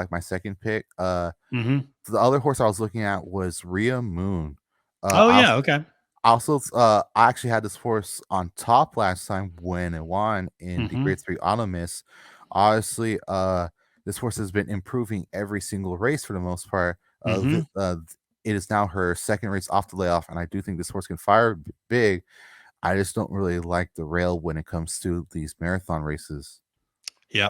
my second pick. Hmm. The other horse I was looking at was Rhea Moon. Uh, Oh I yeah. Okay. Also, I actually had this horse on top last time when it won in the Hmm. Grade 3 Auto Miss. Obviously, this horse has been improving every single race for the most part. Hmm. It is now her second race off the layoff, and I do think this horse can fire big. I just don't really like the rail when it comes to these marathon races. Yeah.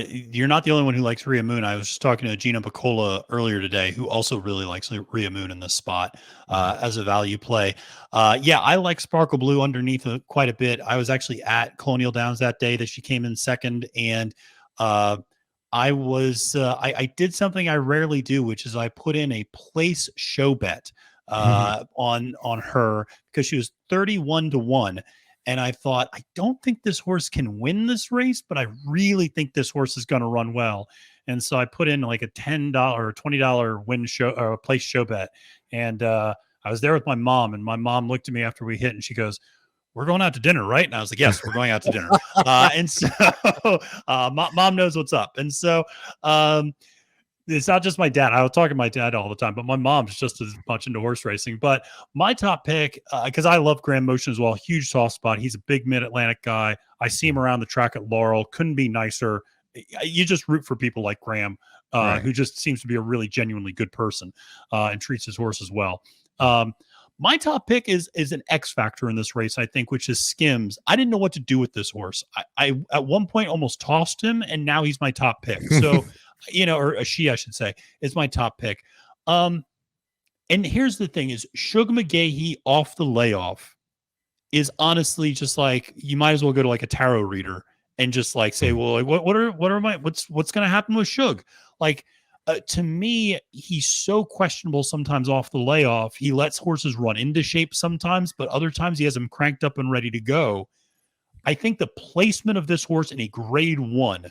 You're not the only one who likes Rhea Moon. I was just talking to Gina Picola earlier today, who also really likes Rhea Moon in this spot Mhm. as a value play. Yeah, I like Sparkle Blue underneath quite a bit. I was actually at Colonial Downs that day that she came in second, and uh, I did something I rarely do, which is I put in a place show bet on her because she was 31-1. And I thought, I don't think this horse can win this race, but I really think this horse is going to run well. And so I put in like a $10 or $20 win show or place show bet. And I was there with my mom, and my mom looked at me after we hit and she goes, "We're going out to dinner, right?" And I was like, "Yes, we're going out to dinner." And so mom knows what's up. And so it's not just my dad. I was talking to my dad all the time, but my mom's just as much into horse racing. But my top pick, because I love Grand Motion as well, huge soft spot. He's a big Mid Atlantic guy. I see him around the track at Laurel. Couldn't be nicer. You just root for people like Graham, Right. who just seems to be a really genuinely good person and treats his horses well. Um, my top pick is an X factor in this race, I think, which is Skims. I didn't know what to do with this horse. I at one point almost tossed him, and now he's my top pick. So or a she, I should say, is my top pick. Um, and here's the thing: is Shug McGahee off the layoff is honestly just like you might as well go to like a tarot reader and just like say, well, like what's going to happen with Shug? Like to me, he's so questionable sometimes off the layoff. He lets horses run into shape sometimes, but other times he has them cranked up and ready to go. I think the placement of this horse in a grade 1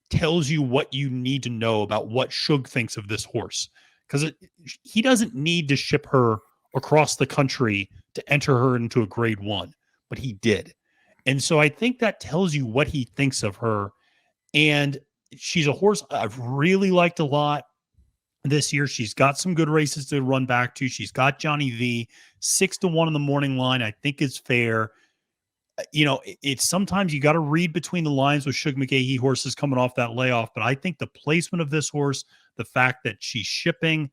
tells you what you need to know about what Shug thinks of this horse. Because he doesn't need to ship her across the country to enter her into a grade 1, but he did. And so I think that tells you what he thinks of her. And she's a horse I've really liked a lot this year. She's got some good races to run back to. She's got Johnny V. 6-1 in the morning line, I think is fair. It's sometimes you got to read between the lines with Shug McGahee horses coming off that layoff. But I think the placement of this horse, the fact that she's shipping,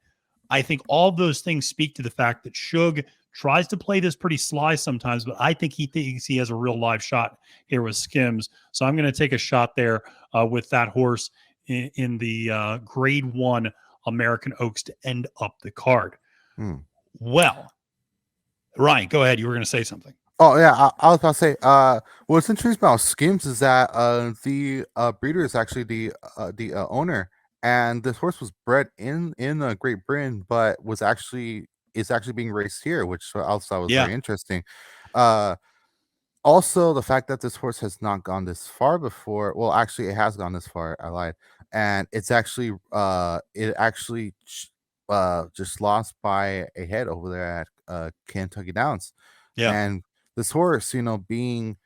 I think all those things speak to the fact that Shug tries to play this pretty sly sometimes, but I think he thinks he has a real live shot here with Skims. So I'm going to take a shot there with that horse in the grade 1 American Oaks to end up the card. Hmm. Well, Ryan, go ahead. You were going to say something. Oh yeah, I was about to say. What's interesting about Skims is that the breeder is actually the owner, and this horse was bred in Great Britain, but is actually being raced here, which I also thought was Yeah. very interesting. Uh, Also, the fact that this horse has not gone this far before. Well, actually, it has gone this far. I lied, and it actually just lost by a head over there at Kentucky Downs, Yeah. and this horse, being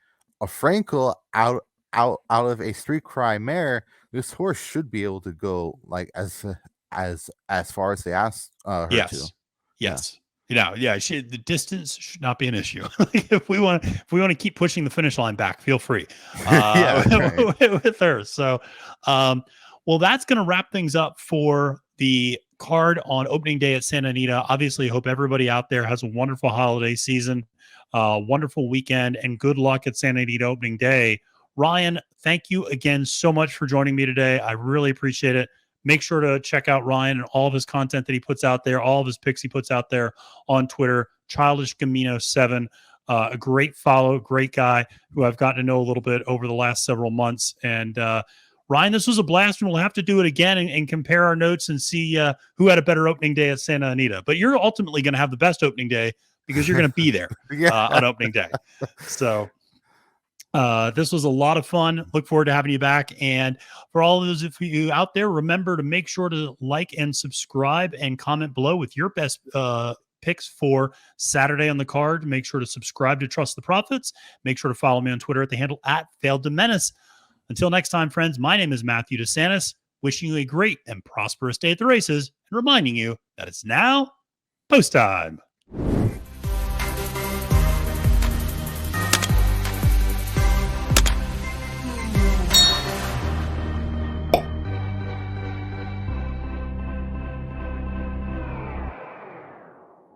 a Frankel out of a street cry mare, this horse should be able to go like as far as they asked her to. Yes. Yeah. Yes. Yeah. The distance should not be an issue. If we want to keep pushing the finish line back, feel free Yeah, right. with her. So, um, well, that's going to wrap things up for the card on opening day at Santa Anita. Obviously, hope everybody out there has a wonderful holiday season, wonderful weekend, and good luck at Santa Anita opening day. Ryan, thank you again so much for joining me today. I really appreciate it. Make sure to check out Ryan and all of his content that he puts out there, all of his picks he puts out there on Twitter. Childish Gamino 7, a great follow, great guy who I've gotten to know a little bit over the last several months. And Ryan, this was a blast, and we'll have to do it again and compare our notes and see who had a better opening day at Santa Anita. But you're ultimately going to have the best opening day because you're going to be there on opening day. So this was a lot of fun. Look forward to having you back. And for all of those of you out there, remember to make sure to like and subscribe and comment below with your best picks for Saturday on the card. Make sure to subscribe to Trust the Profits. Make sure to follow me on Twitter at the handle @FailedToMenace. Until next time, friends, my name is Matthew Desantis, wishing you a great and prosperous day at the races and reminding you that it's now post time.